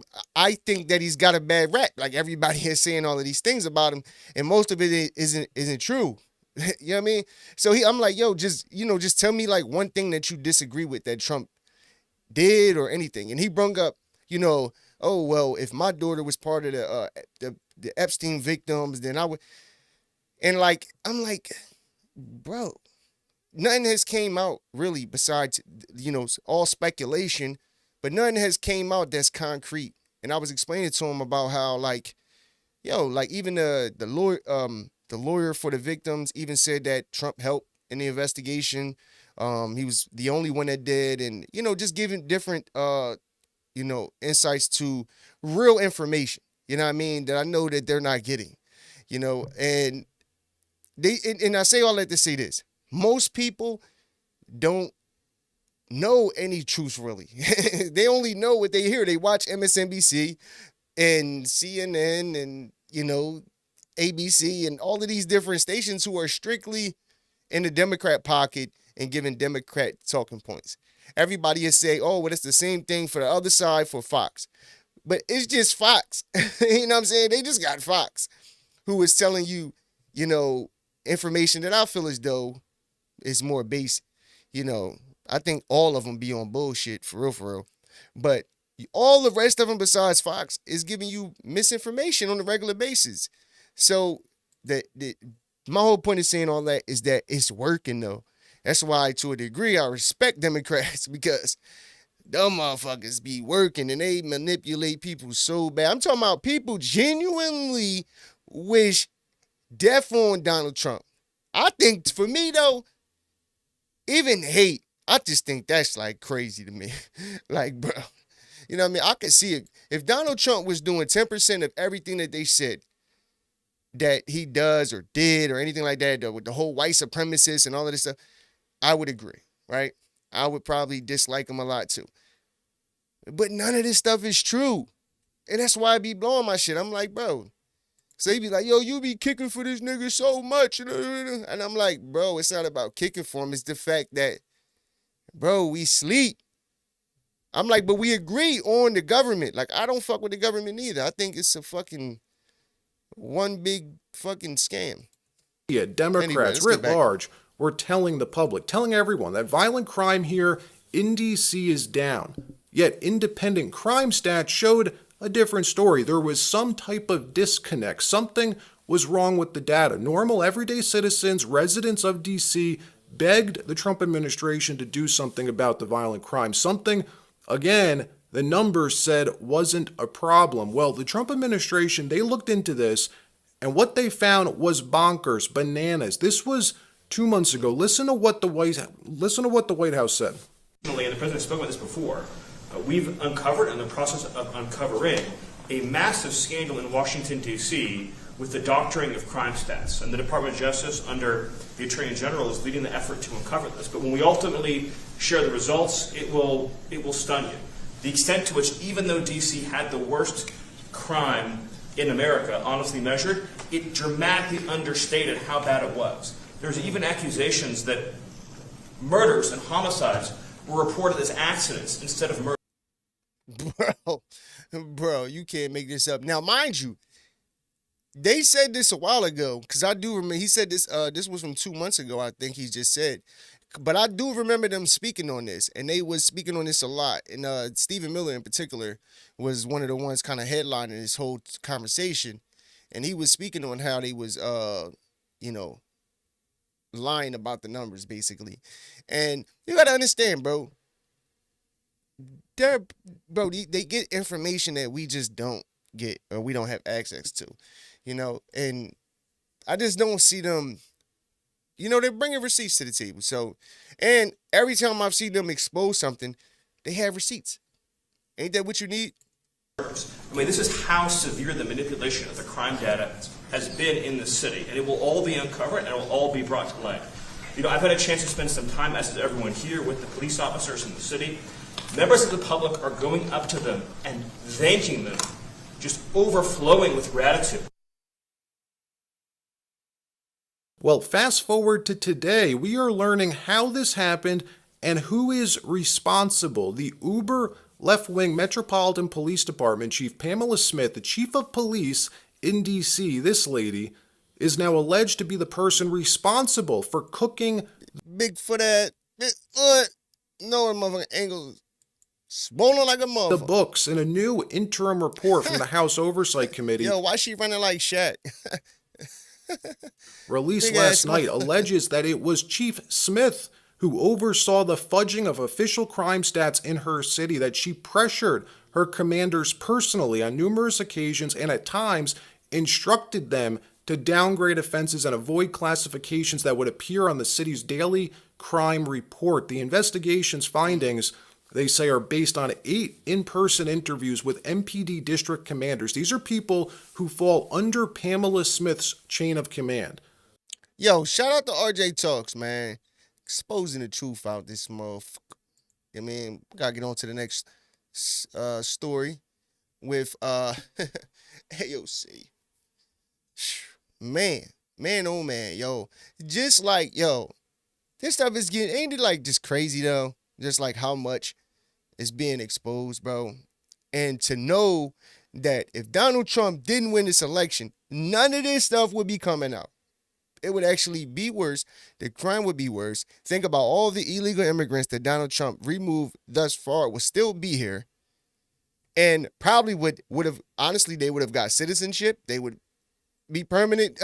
think that he's got a bad rap. Like, everybody is saying all of these things about him, and most of it isn't true. You know what I mean? So I'm like, yo, just tell me like one thing that you disagree with that Trump did or anything. And he brung up, oh, well, if my daughter was part of the Epstein victims, then I would. And like, I'm like, bro, nothing has came out really besides, all speculation, but nothing has came out that's concrete. And I was explaining to him about how like, even the lawyer for the victims even said that Trump helped in the investigation. He was the only one that did. And, just giving different, insights to real information, you know what I mean, that I know that they're not getting, and and I say all that to say this. Most people don't know any truth, really. They only know what they hear. They watch MSNBC and CNN and, ABC and all of these different stations who are strictly in the Democrat pocket and giving Democrat talking points. everybody is say, oh, well, it's the same thing for the other side for Fox. But it's just Fox. You know what I'm saying? They just got Fox, who is telling you, you know, information that I feel as though is more basic. You know, I think all of them be on bullshit, for real, for real. But all the rest of them besides Fox is giving you misinformation on a regular basis. So my whole point of saying all that is that it's working, though. That's why, to a degree, I respect Democrats, because them motherfuckers be working and they manipulate people so bad. I'm talking about people genuinely wish death on Donald Trump. I think, for me, though, even hate, I just think that's like crazy to me. Like, bro, you know what I mean? I could see it. If Donald Trump was doing 10% of everything that they said that he does or did or anything like that, with the whole white supremacists and all of this stuff, I would agree, right? I would probably dislike him a lot too. But none of this stuff is true. And that's why I be blowing my shit. I'm like, bro. So he be like, yo, you be kicking for this nigga so much. And I'm like, bro, it's not about kicking for him. It's the fact that, bro, we sleep. I'm like, but we agree on the government. Like, I don't fuck with the government either. I think it's a fucking one big fucking scam. Yeah, Democrats writ large were telling the public, telling everyone that violent crime here in D.C. is down. Yet independent crime stats showed a different story. There was some type of disconnect. Something was wrong with the data. Normal, everyday citizens, residents of D.C., begged the Trump administration to do something about the violent crime. Something, again, the numbers said wasn't a problem. Well, the Trump administration, they looked into this, and what they found was bonkers, bananas. This was 2 months ago. Listen to what the White House said. And the president spoke about this before. We've uncovered, in the process of uncovering, a massive scandal in Washington, D.C. with the doctoring of crime stats. And the Department of Justice, under the Attorney General, is leading the effort to uncover this. But when we ultimately share the results, it will stun you. The extent to which, even though D.C. had the worst crime in America, honestly measured, it dramatically understated how bad it was. There's even accusations that murders and homicides were reported as accidents instead of murder. Bro, you can't make this up. Now, mind you, they said this a while ago, because I do remember, he said this, this was from 2 months ago, I think he just said. But I do remember them speaking on this, and they was speaking on this a lot. And Stephen Miller in particular was one of the ones kind of headlining this whole conversation. And he was speaking on how they was, you know, lying about the numbers, basically. And you got to understand, bro, they get information that we just don't get, or we don't have access to, you know. And I just don't see them, you know, they're bringing receipts to the table. So, and every time I've seen them expose something, they have receipts. Ain't that what you need? I mean, this is how severe the manipulation of the crime data has been in the city, and it will all be uncovered and it will all be brought to light. You know, I've had a chance to spend some time, as is everyone here, with the police officers in the city. Members of the public are going up to them and thanking them, just overflowing with gratitude. Well, fast forward to today, we are learning how this happened and who is responsible. The uber left-wing Metropolitan Police Department Chief Pamela Smith, the chief of police in D.C., this lady, is now alleged to be the person responsible for cooking Bigfoot at Bigfoot. No, motherfucking angles. Swollen like a motherfucker. The books in a new interim report from the House Oversight Committee. Yo, why she running like Shaq? Released last night alleges that it was Chief Smith who oversaw the fudging of official crime stats in her city, that she pressured her commanders personally on numerous occasions and at times instructed them to downgrade offenses and avoid classifications that would appear on the city's daily crime report. The investigation's findings, they say, are based on 8 in-person interviews with MPD district commanders. These are people who fall under Pamela Smith's chain of command. Yo, shout out to RJ Talks, man. Exposing the truth out this motherfucker. I mean, we gotta get on to the next story with AOC. Man, oh man, yo. Just like, yo, this stuff is getting, ain't it like just crazy though? just like how much is being exposed, bro. And to know that if Donald Trump didn't win this election, none of this stuff would be coming out. It would actually be worse. The crime would be worse. Think about all the illegal immigrants that Donald Trump removed thus far would still be here. And probably would have, honestly, they would have got citizenship. They would be permanent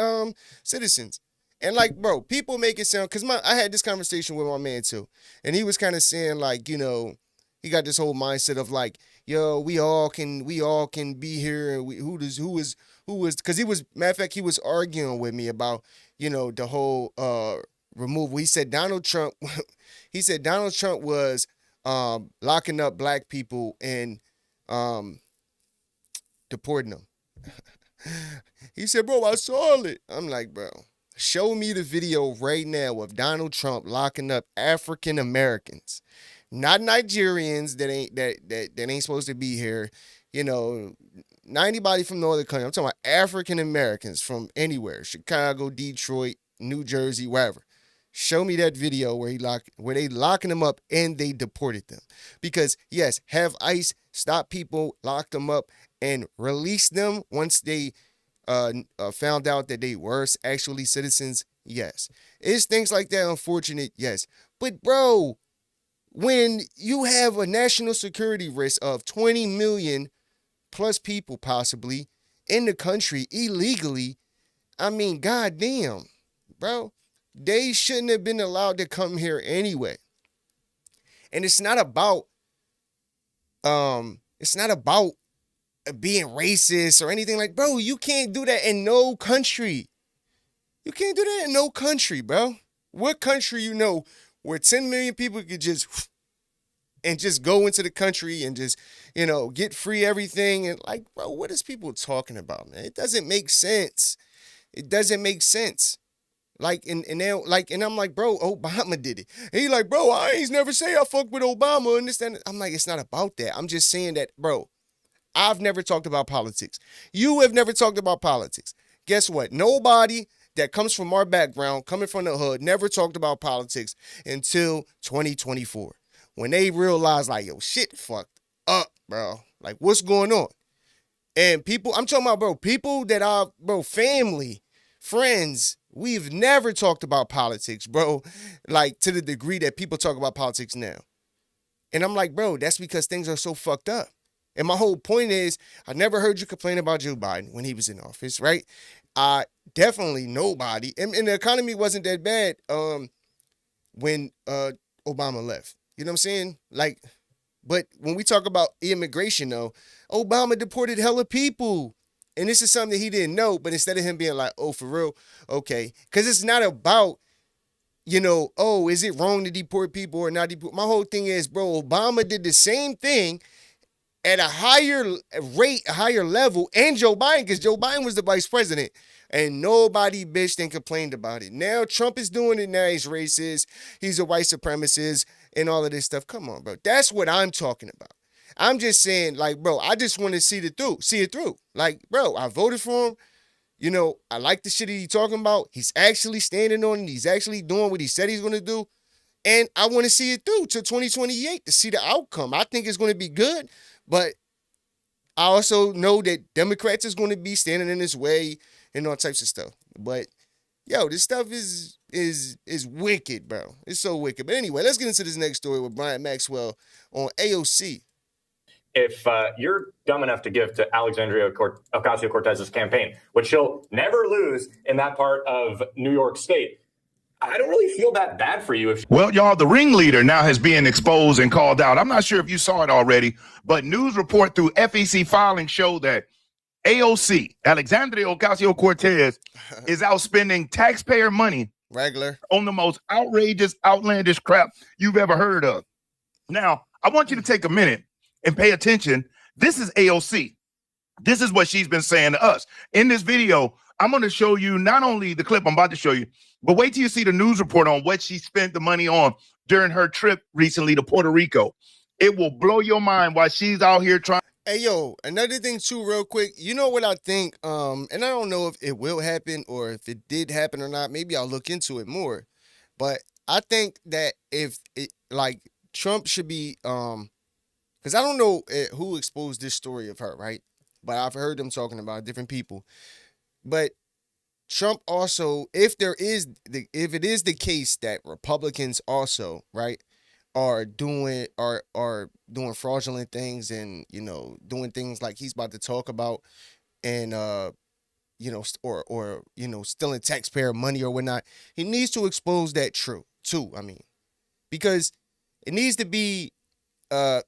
citizens. And like, bro, people make it sound, because I had this conversation with my man too. And he was kind of saying like, you know, he got this whole mindset of like, yo, we all can be here. And who was, because matter of fact, he was arguing with me about, you know, the whole removal. He said Donald Trump was locking up black people and deporting them. He said, bro, I saw it. I'm like, bro, show me the video right now of Donald Trump locking up African Americans, not Nigerians that ain't supposed to be here. You know, not anybody from no other country. I'm talking about African Americans from anywhere, Chicago, Detroit, New Jersey, wherever. Show me that video where they locking them up and they deported them. Because yes, have ICE stop people, lock them up, and release them once they found out that they were actually citizens. Yes, is things like that unfortunate? Yes, but bro, when you have a national security risk of 20 million plus people possibly in the country illegally, I mean, goddamn, bro. They shouldn't have been allowed to come here anyway. And it's not about being racist or anything like, bro, you can't do that in no country. You can't do that in no country, bro. What country you know where 10 million people could just go into the country and just, you know, get free everything? And like, bro, what is people talking about, man? It doesn't make sense. It doesn't make sense. Like, and I'm like, bro, Obama did it. And he like, bro, I ain't never say I fuck with Obama and this, and I'm like, it's not about that. I'm just saying that, bro, I've never talked about politics. You have never talked about politics. Guess what? Nobody that comes from our background, coming from the hood, never talked about politics until 2024. When they realized, like, yo, shit fucked up, bro. Like, what's going on? And people, I'm talking about, bro, people that are, bro, family, friends, we've never talked about politics, bro, like to the degree that people talk about politics now. And I'm like, bro, that's because things are so fucked up. And my whole point is, I never heard you complain about Joe Biden when he was in office, right? Definitely nobody. And the economy wasn't that bad when Obama left. You know what I'm saying? Like, but when we talk about immigration, though, Obama deported hella people. And this is something that he didn't know, but instead of him being like, oh, for real, okay. Because it's not about, you know, oh, is it wrong to deport people or not deport? My whole thing is, bro, Obama did the same thing at a higher rate, a higher level, and Joe Biden, because Joe Biden was the vice president, and nobody bitched and complained about it. Now Trump is doing it. Now he's racist. He's a white supremacist and all of this stuff. Come on, bro. That's what I'm talking about. I'm just saying, like, bro, I just want to see it through. Like, bro, I voted for him. You know, I like the shit he's talking about. He's actually standing on it. He's actually doing what he said he's going to do. And I want to see it through to 2028 to see the outcome. I think it's going to be good, but I also know that Democrats is going to be standing in his way and all types of stuff. But, yo, this stuff is wicked, bro. It's so wicked. But anyway, let's get into this next story with Brian Maxwell on AOC. If you're dumb enough to give to Alexandria Ocasio-Cortez's campaign, which she'll never lose in that part of New York State, I don't really feel that bad for you. Well, y'all, the ringleader now has been exposed and called out. I'm not sure if you saw it already, but news report through FEC filing show that AOC, Alexandria Ocasio-Cortez, is outspending taxpayer money on the most outrageous, outlandish crap you've ever heard of. Now, I want you to take a minute and pay attention. This is AOC. This is what she's been saying to us. In this video, I'm going to show you not only the clip I'm about to show you, but wait till you see the news report on what she spent the money on during her trip recently to Puerto Rico. It will blow your mind while she's out here trying. Hey, yo, another thing too, real quick. You know what I think? And I don't know if it will happen or if it did happen or not. Maybe I'll look into it more. But I think that if it, like, Trump should be because I don't know who exposed this story of her, right? But I've heard them talking about different people. But Trump also, if it is the case that Republicans also, right, are doing fraudulent things and doing things like he's about to talk about, and stealing taxpayer money or whatnot, he needs to expose that too. I mean, because it needs to be I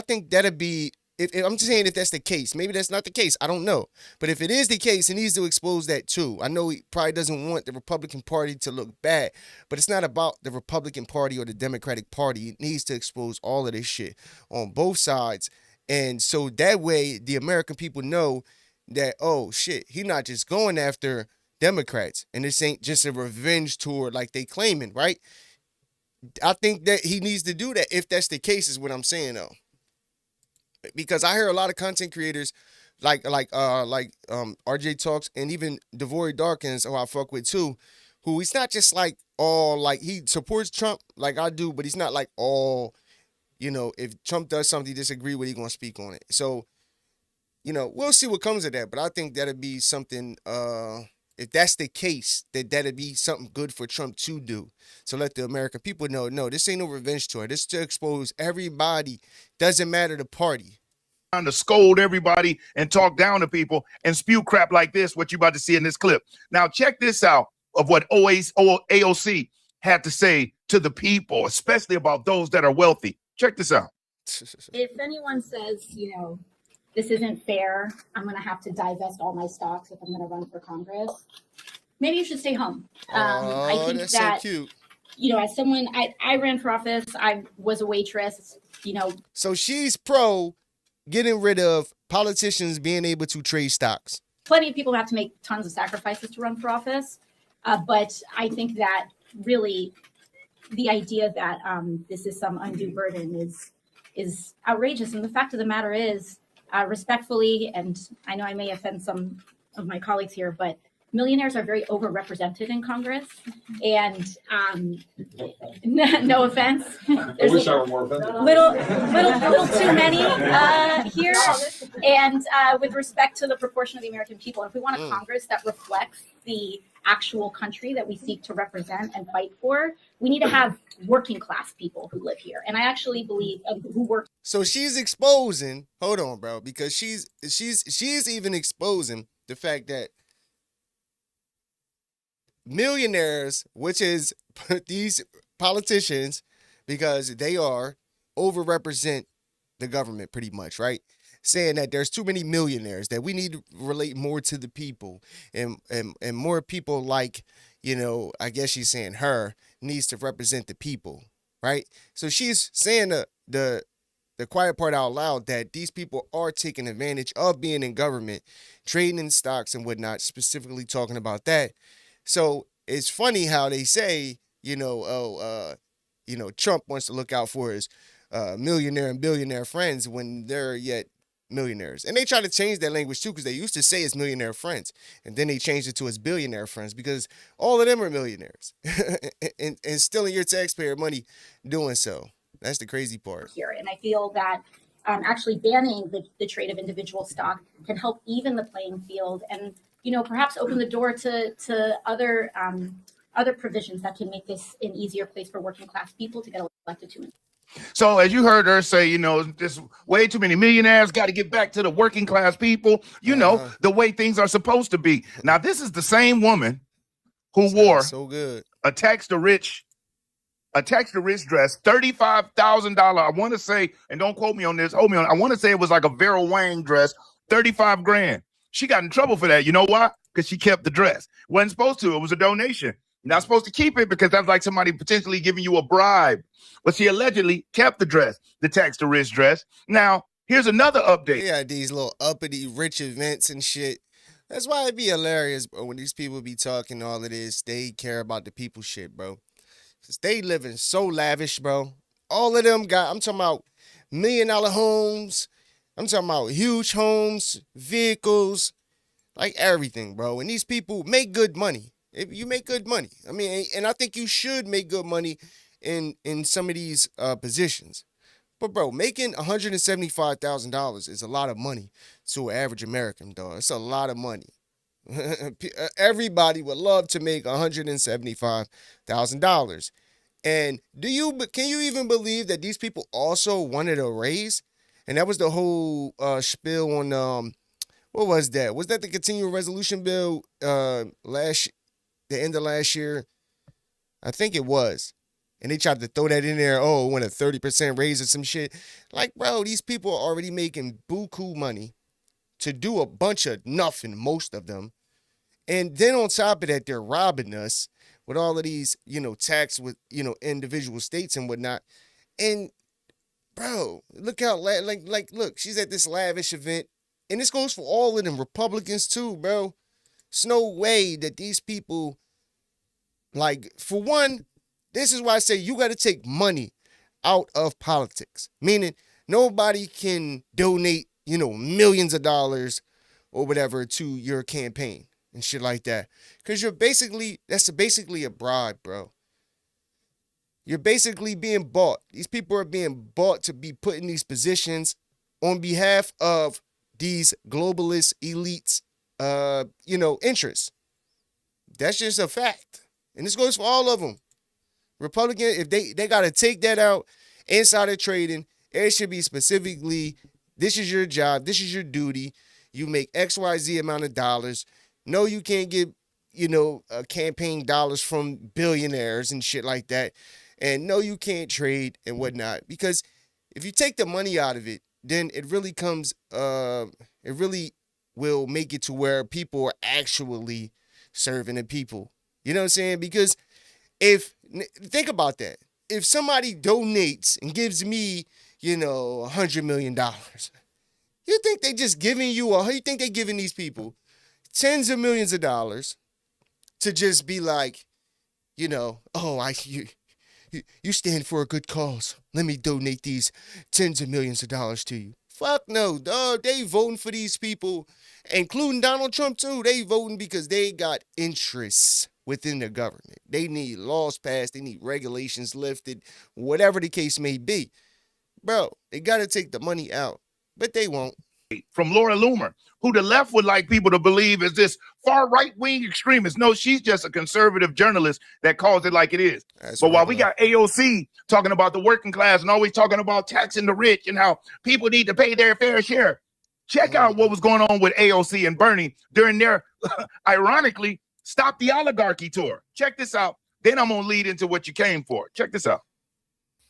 think that'd be, if I'm just saying, if that's the case. Maybe that's not the case, I don't know, but if it is the case, he needs to expose that too. I know he probably doesn't want the Republican Party to look bad, but it's not about the Republican Party or the Democratic Party. It needs to expose all of this shit on both sides, and so that way the American people know that, oh shit, he's not just going after Democrats and this ain't just a revenge tour like they claiming, right? I think that he needs to do that if that's the case, is what I'm saying though. Because I hear a lot of content creators like RJ Talks and even Devory Darkins, who I fuck with too, who he's not just like all like he supports Trump like I do, but he's not like all, if Trump does something he disagree with, he gonna speak on it. So, we'll see what comes of that. But I think that'd be something, if that's the case, that'd be something good for Trump to do. So let the American people know, no, this ain't no revenge tour. This is to expose everybody. Doesn't matter the party. Trying to scold everybody and talk down to people and spew crap like this, what you about to see in this clip. Now check this out of what AOC had to say to the people, especially about those that are wealthy. Check this out. If anyone says, this isn't fair, I'm going to have to divest all my stocks if I'm going to run for Congress, maybe you should stay home. I think that's that, so cute. As someone, I ran for office, I was a waitress, So she's pro getting rid of politicians being able to trade stocks. Plenty of people have to make tons of sacrifices to run for office. But I think that really the idea that this is some undue burden is outrageous. And the fact of the matter is, respectfully, and I know I may offend some of my colleagues here, but millionaires are very overrepresented in Congress. And no offense. I wish I were more offended. Little too many here. And with respect to the proportion of the American people, if we want a Congress that reflects the actual country that we seek to represent and fight for, we need to have working class people who live here. And I actually believe who work. So she's exposing, hold on, bro, because she's even exposing the fact that millionaires, which is these politicians, because they are overrepresent the government pretty much, right? Saying that there's too many millionaires, that we need to relate more to the people, and more people like, I guess she's saying her needs to represent the people, right? So she's saying the quiet part out loud, that these people are taking advantage of being in government, trading in stocks and whatnot, specifically talking about that. So it's funny how they say, Trump wants to look out for his millionaire and billionaire friends when they're yet millionaires. And they try to change that language too, because they used to say it's millionaire friends, and then they changed it to his billionaire friends, because all of them are millionaires and stealing your taxpayer money doing so. That's the crazy part here. And I feel that actually banning the trade of individual stock can help even the playing field, and perhaps open the door to other provisions that can make this an easier place for working class people to get elected to. So as you heard her say, there's way too many millionaires, got to get back to the working class people, the way things are supposed to be. Now, this is the same woman who wore so good a tax the rich dress, $35,000. I want to say, and don't quote me on this, hold me on. I want to say it was like a Vera Wang dress, 35 grand. She got in trouble for that. You know why? Because she kept the dress. Wasn't supposed to. It was a donation. You're not supposed to keep it because that's like somebody potentially giving you a bribe. But she allegedly kept the dress, the tax the rich dress. Now, here's another update. Yeah, these little uppity rich events and shit. That's why it'd be hilarious, bro, when these people be talking all of this. They care about the people shit, bro. Cause they living so lavish, bro. All of them got, I'm talking about $1 million homes. I'm talking about huge homes, vehicles, like everything, bro. And these people make good money. If you make good money, I mean, and I think you should make good money in some of these positions. But bro, making $175,000 is a lot of money to an average American, dog. It's a lot of money. Everybody would love to make $175,000. And can you even believe that these people also wanted a raise? And that was the whole spiel on what was that? Was that the continuing resolution bill the end of last year? I think it was. And they tried to throw that in there. Oh, want a 30% raise or some shit. Like, bro, these people are already making buku money to do a bunch of nothing, most of them. And then on top of that, they're robbing us with all of these, tax with, individual states and whatnot. And bro, look how look, she's at this lavish event, and this goes for all of them Republicans too, bro. It's no way that these people, for one, this is why I say you got to take money out of politics. Meaning nobody can donate, millions of dollars or whatever to your campaign and shit like that. Because that's basically a bribe, bro. You're basically being bought. These people are being bought to be put in these positions on behalf of these globalist elites, interests. That's just a fact. And this goes for all of them. Republican, if they got to take that out, insider trading, it should be specifically, this is your job, this is your duty. You make XYZ amount of dollars. No, you can't get, campaign dollars from billionaires and shit like that. And no, you can't trade and whatnot. Because if you take the money out of it, then it really will make it to where people are actually serving the people. You know what I'm saying? Because think about that. If somebody donates and gives me, $100 million, you think they just giving you think they giving these people tens of millions of dollars to just be like, you stand for a good cause. Let me donate these tens of millions of dollars to you. Fuck no, dog. They voting for these people, including Donald Trump too. They voting because they got interests within the government. They need laws passed. They need regulations lifted, whatever the case may be. Bro, they got to take the money out, but they won't. From Laura Loomer, who the left would like people to believe is this far right-wing extremist. No, she's just a conservative journalist that calls it like it is. But while we got AOC talking about the working class and always talking about taxing the rich and how people need to pay their fair share, check out what was going on with AOC and Bernie during their, ironically, Stop the Oligarchy tour. Check this out. Then I'm going to lead into what you came for. Check this out.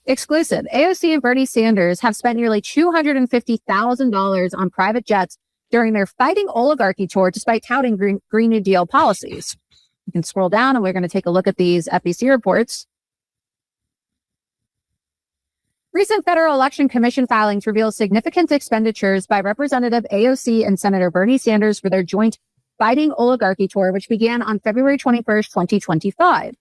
Exclusive. AOC and Bernie Sanders have spent nearly $250,000 on private jets during their Fighting Oligarchy tour, despite touting Green New Deal policies. You can scroll down and we're going to take a look at these FEC reports. Recent Federal Election Commission filings reveal significant expenditures by Representative AOC and Senator Bernie Sanders for their joint Fighting Oligarchy tour, which began on February 21st, 2025.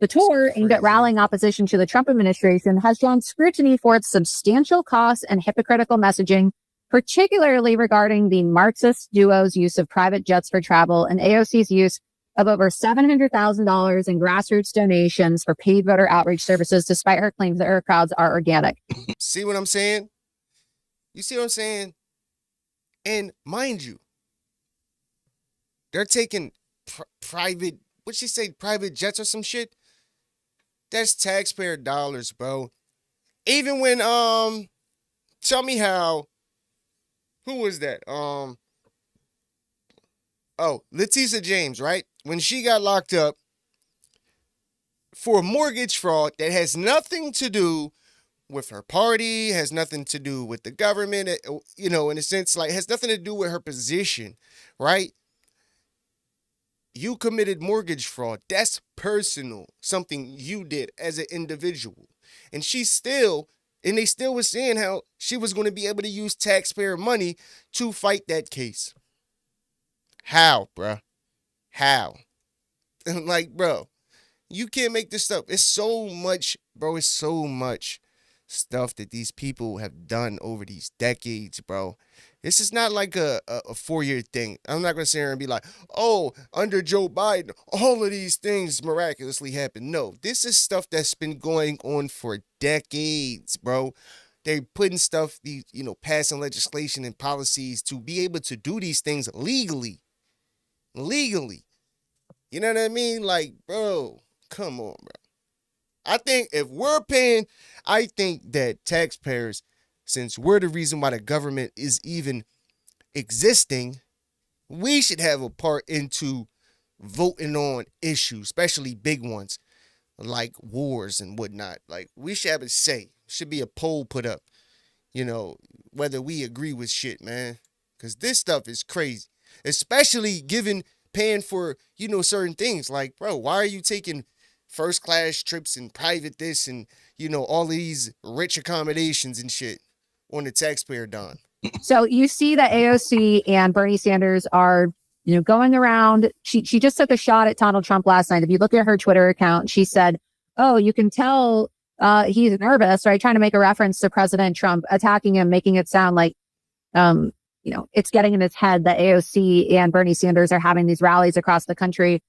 The tour, aimed at rallying opposition to the Trump administration, has drawn scrutiny for its substantial costs and hypocritical messaging, particularly regarding the Marxist duo's use of private jets for travel and AOC's use of over $700,000 in grassroots donations for paid voter outreach services, despite her claims that her crowds are organic. See what I'm saying? You see what I'm saying? And mind you, they're taking private, what'd she say, private jets or some shit? That's taxpayer dollars, bro. Even when, tell me how, who was that? Letitia James, right? When she got locked up for mortgage fraud that has nothing to do with her party, has nothing to do with the government, in a sense, has nothing to do with her position, right? You committed mortgage fraud. That's personal, something you did as an individual. And they still was saying how she was going to be able to use taxpayer money to fight that case. How, bruh? How? Bro, you can't make this stuff. It's so much, bro. It's so much stuff that these people have done over these decades, bro. This is not like a 4-year thing. I'm not going to sit here and be like, oh, under Joe Biden, all of these things miraculously happened. No, this is stuff that's been going on for decades, bro. They're putting stuff, passing legislation and policies to be able to do these things legally. Legally. You know what I mean? Like, bro, come on, bro. I think if we're paying, I think that taxpayers, since we're the reason why the government is even existing, we should have a part into voting on issues, especially big ones like wars and whatnot. Like, we should have a say. Should be a poll put up, whether we agree with shit, man. Because this stuff is crazy, especially given paying for, certain things. Like, bro, why are you taking first class trips and private this and, all these rich accommodations and shit on the taxpayer dime? So you see that AOC and Bernie Sanders are, going around. She just took a shot at Donald Trump last night. If you look at her Twitter account, she said, oh, you can tell he's nervous, right? Trying to make a reference to President Trump attacking him, making it sound like, it's getting in his head that AOC and Bernie Sanders are having these rallies across the country,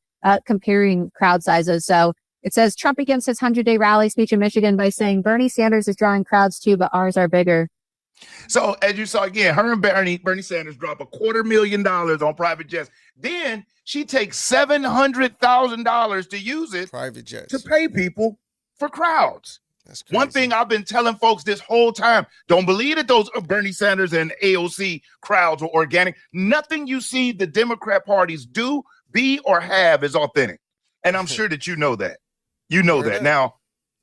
comparing crowd sizes. So it says Trump begins his 100-day rally speech in Michigan by saying Bernie Sanders is drawing crowds too, but ours are bigger. So as you saw again, her and Bernie Sanders drop $250,000 on private jets. Then she takes $700,000 to use it private jets to pay people for crowds. That's crazy. One thing I've been telling folks this whole time, don't believe that those Bernie Sanders and AOC crowds are organic. Nothing you see the Democrat parties do, be, or have is authentic. And I'm sure that you know that. You know that. Now,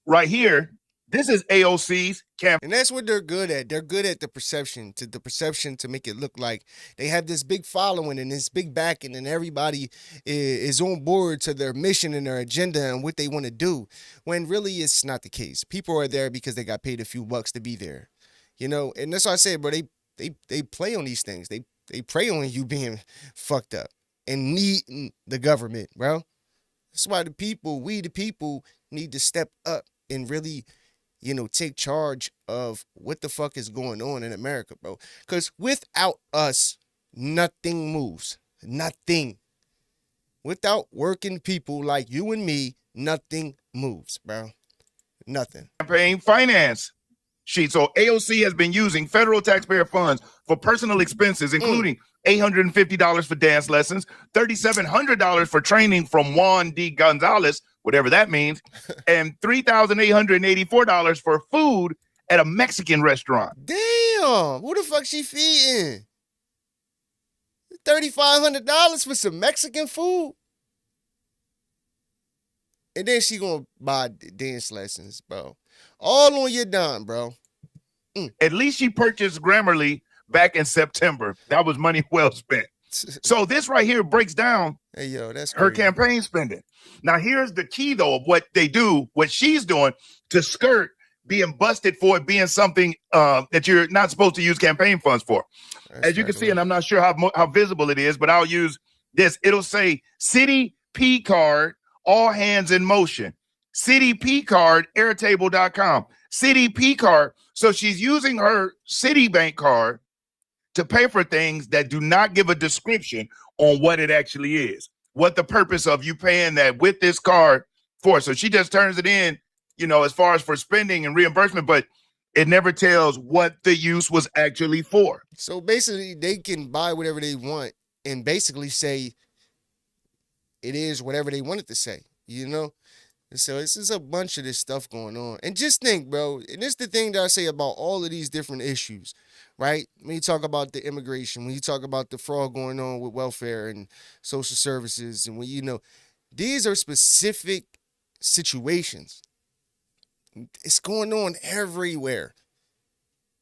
right here, this is AOC's campaign. And that's what they're good at. They're good at the perception to make it look like they have this big following and this big backing and everybody is on board to their mission and their agenda and what they want to do, when really it's not the case. People are there because they got paid a few bucks to be there, and that's why I say, bro, they play on these things. They prey on you being fucked up and needing the government, bro. That's why we the people need to step up and really take charge of what the fuck is going on in America, bro. Because without us, nothing moves. Nothing. Without working people like you and me, nothing moves, bro. Nothing. Campaign finance sheet. So AOC has been using federal taxpayer funds for personal expenses, including $850 for dance lessons, $3,700 for training from Juan D. Gonzalez, whatever that means, and $3,884 for food at a Mexican restaurant. Damn, who the fuck she feeding? $3,500 for some Mexican food? And then she gonna buy dance lessons, bro. All on your dime, bro. At least she purchased Grammarly back in September. That was money well spent. So this right here breaks down that's her crazy. campaign spending. Now, here's the key, though, of what they do, what she's doing to skirt being busted for it being something that you're not supposed to use campaign funds for. As you can see, and I'm not sure how visible it is, but I'll use this. It'll say City P card, all hands in motion. City P card, airtable.com. City P card. So she's using her Citibank card to pay for things that do not give a description on what it actually is, what the purpose of you paying that with this card for. So she just turns it in, as far as for spending and reimbursement, but it never tells what the use was actually for. So basically, they can buy whatever they want and basically say it is whatever they want it to say, So this is a bunch of this stuff going on. And just think, bro, and this is the thing that I say about all of these different issues, right? When you talk about the immigration, when you talk about the fraud going on with welfare and social services, and when these are specific situations. It's going on everywhere.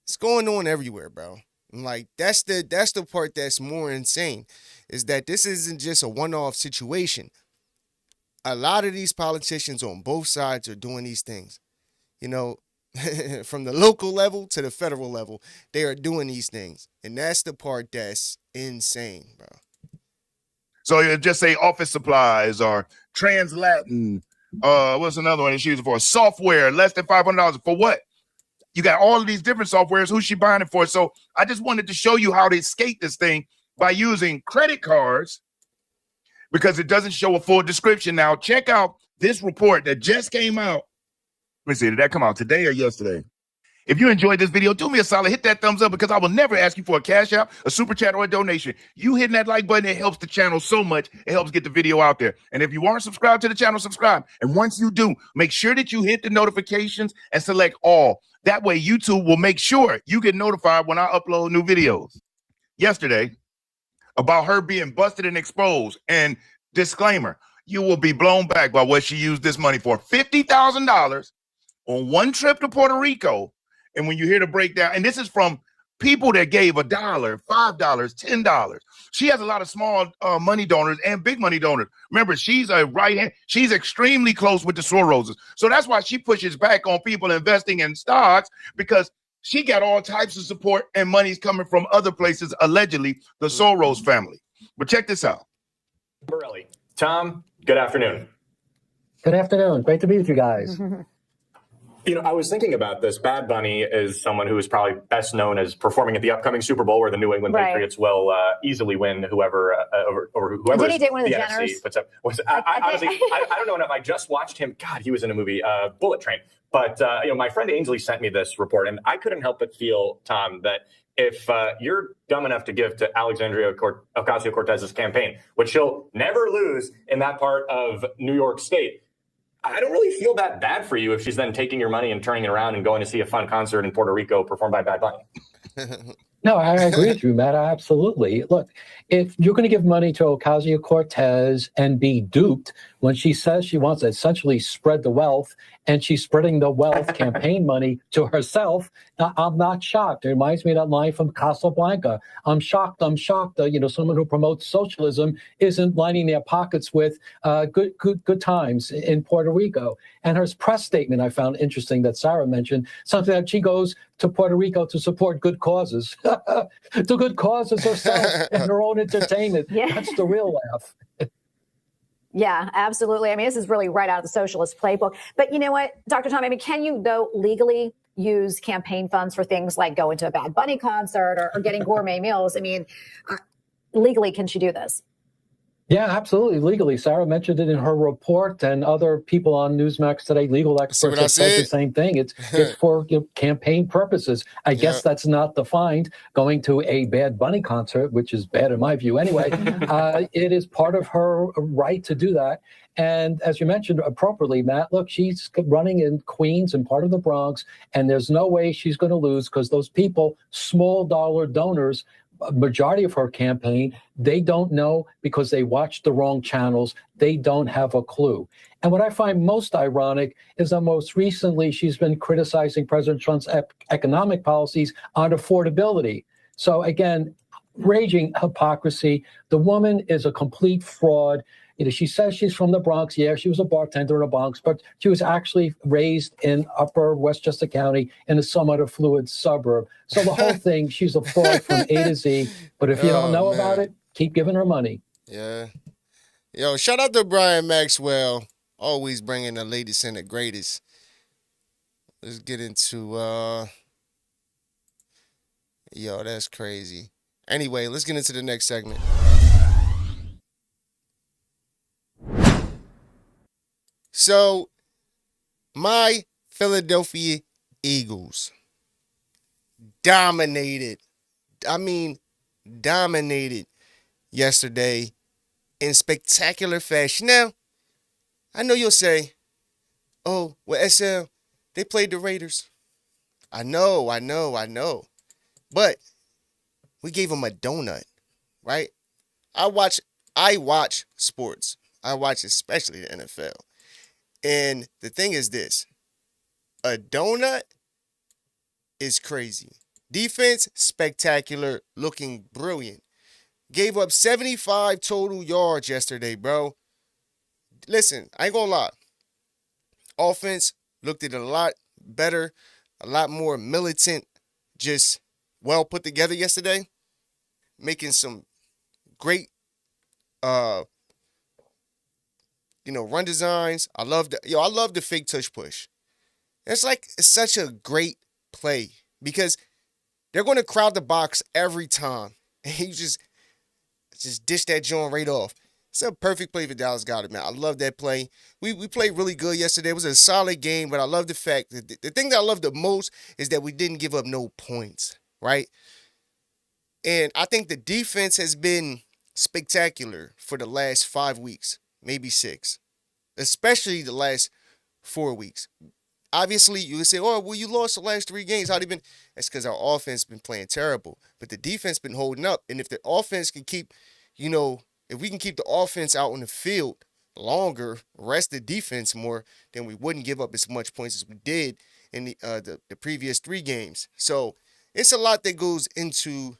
It's going on everywhere, bro. Like, that's the part that's more insane, is that this isn't just a one-off situation. A lot of these politicians on both sides are doing these things. From the local level to the federal level, they are doing these things. And that's the part that's insane, bro. So you just say office supplies or Trans Latin. What's another one it's used for? Software, less than $500. For what? You got all of these different softwares. Who's she buying it for? So I just wanted to show you how to escape this thing by using credit cards, because it doesn't show a full description. Now, check out this report that just came out. Let me see, did that come out today or yesterday? If you enjoyed this video, do me a solid, hit that thumbs up, because I will never ask you for a cash app, a super chat, or a donation. You hitting that like button, it helps the channel so much. It helps get the video out there. And if you aren't subscribed to the channel, subscribe. And once you do, make sure that you hit the notifications and select all. That way, YouTube will make sure you get notified when I upload new videos. Yesterday, about her being busted and exposed. And disclaimer, you will be blown back by what she used this money for. $50,000 on one trip to Puerto Rico. And when you hear the breakdown, and this is from people that gave $1, $5, $10. She has a lot of small money donors and big money donors. Remember, she's a right hand. She's extremely close with the Soroses. So that's why she pushes back on people investing in stocks, because she got all types of support and money's coming from other places, allegedly the Soros family. But check this out. Borelli. Tom, good afternoon. Good afternoon. Great to be with you guys. You know, I was thinking about this. Bad Bunny is someone who is probably best known as performing at the upcoming Super Bowl, where the New England Patriots will easily win whoever or whoever. Did he date one of the NFC Jenners? puts up. I honestly, I don't know enough. I just watched him. God, he was in a movie, Bullet Train. But you know, my friend Ainsley sent me this report, and I couldn't help but feel, Tom, that if you're dumb enough to give to Alexandria Ocasio-Cortez's campaign, which she'll never lose in that part of New York State, I don't really feel that bad for you if she's then taking your money and turning it around and going to see a fun concert in Puerto Rico performed by Bad Bunny. No, I agree with you, Matt. Absolutely. Look, if you're going to give money to Ocasio-Cortez and be duped when she says she wants to essentially spread the wealth, and she's spreading the wealth campaign money to herself, I'm not shocked. It reminds me of that line from Casablanca. I'm shocked. You know, someone who promotes socialism isn't lining their pockets with good times in Puerto Rico. And her press statement I found interesting that Sarah mentioned, something that she goes to Puerto Rico to support good causes. To good causes herself and her own entertainment. Yeah. That's the real laugh. Yeah, absolutely. I mean, this is really right out of the socialist playbook. But you know what, Dr. Tom, I mean, can you, though, legally use campaign funds for things like going to a Bad Bunny concert or getting gourmet meals? I mean, legally, can she do this? Yeah, absolutely. Legally. Sarah mentioned it in her report, and other people on Newsmax today, legal experts, have said the same thing. It's for campaign purposes. I guess that's not defined. Going to a Bad Bunny concert, which is bad in my view anyway, it is part of her right to do that. And as you mentioned appropriately, Matt, look, she's running in Queens and part of the Bronx, and there's no way she's going to lose, because those people, small dollar donors, majority of her campaign, they don't know because they watched the wrong channels. They don't have a clue. And what I find most ironic is that most recently she's been criticizing President Trump's economic policies on affordability. So again, raging hypocrisy. The woman is a complete fraud. You know, she says she's from the Bronx. Yeah, she was a bartender in the Bronx, but she was actually raised in Upper Westchester County in a somewhat affluent suburb. So the whole thing, she's a fraud from A to Z. But if you don't know about it, keep giving her money. Yeah. Yo, shout out to Brian Maxwell, always bringing the latest and the greatest. Let's get into, yo, that's crazy. Anyway, let's get into the next segment. So, my Philadelphia Eagles dominated yesterday in spectacular fashion. Now, I know you'll say, oh, well, SL, they played the Raiders. I know. But we gave them a donut, right? I watch sports. I watch especially the NFL. And the thing is this, a donut is crazy. Defense, spectacular, looking brilliant. Gave up 75 total yards yesterday, bro. Listen, I ain't gonna lie. Offense looked at a lot better, a lot more militant, just well put together yesterday. Making some great run designs. I love the fake touch push. It's such a great play because they're going to crowd the box every time. And you just dish that joint right off. It's a perfect play for Dallas Goedert, man. I love that play. We played really good yesterday. It was a solid game, but I love the fact that the thing that I love the most is that we didn't give up no points, right? And I think the defense has been spectacular for the last 5 weeks, maybe 6, especially the last 4 weeks. Obviously, you would say, oh, well, you lost the last 3 games. How they been? That's because our offense been playing terrible. But the defense been holding up. And if the offense can keep, if we can keep the offense out on the field longer, rest the defense more, then we wouldn't give up as much points as we did in the previous 3 games. So it's a lot that goes into,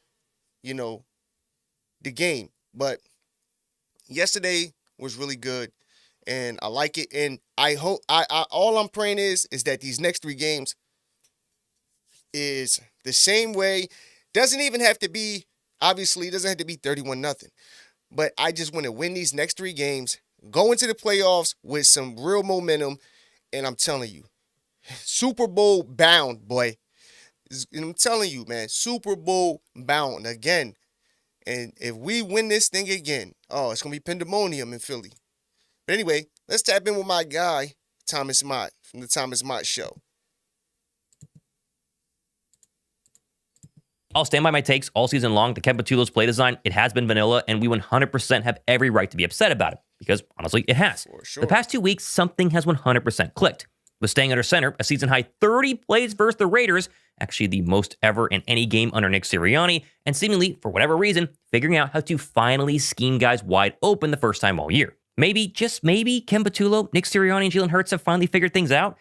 the game. But yesterday was really good. And I like it, and I hope all I'm praying is that these next 3 games is the same way. Doesn't even have to be, obviously, it doesn't have to be 31-0. But I just want to win these next 3 games, go into the playoffs with some real momentum, and I'm telling you, Super Bowl bound, boy. I'm telling you, man, Super Bowl bound again. And if we win this thing again, it's gonna be pandemonium in Philly. But anyway, let's tap in with my guy, Thomas Mott, from the Thomas Mott Show. I'll stand by my takes all season long. The Ken Patullo's play design, it has been vanilla, and we 100% have every right to be upset about it, because honestly, it has. For sure. The past 2 weeks, something has 100% clicked. With staying under center, a season-high 30 plays versus the Raiders, actually the most ever in any game under Nick Sirianni, and seemingly, for whatever reason, figuring out how to finally scheme guys wide open the first time all year. Maybe, just maybe, Ken Patullo, Nick Sirianni, and Jalen Hurts have finally figured things out,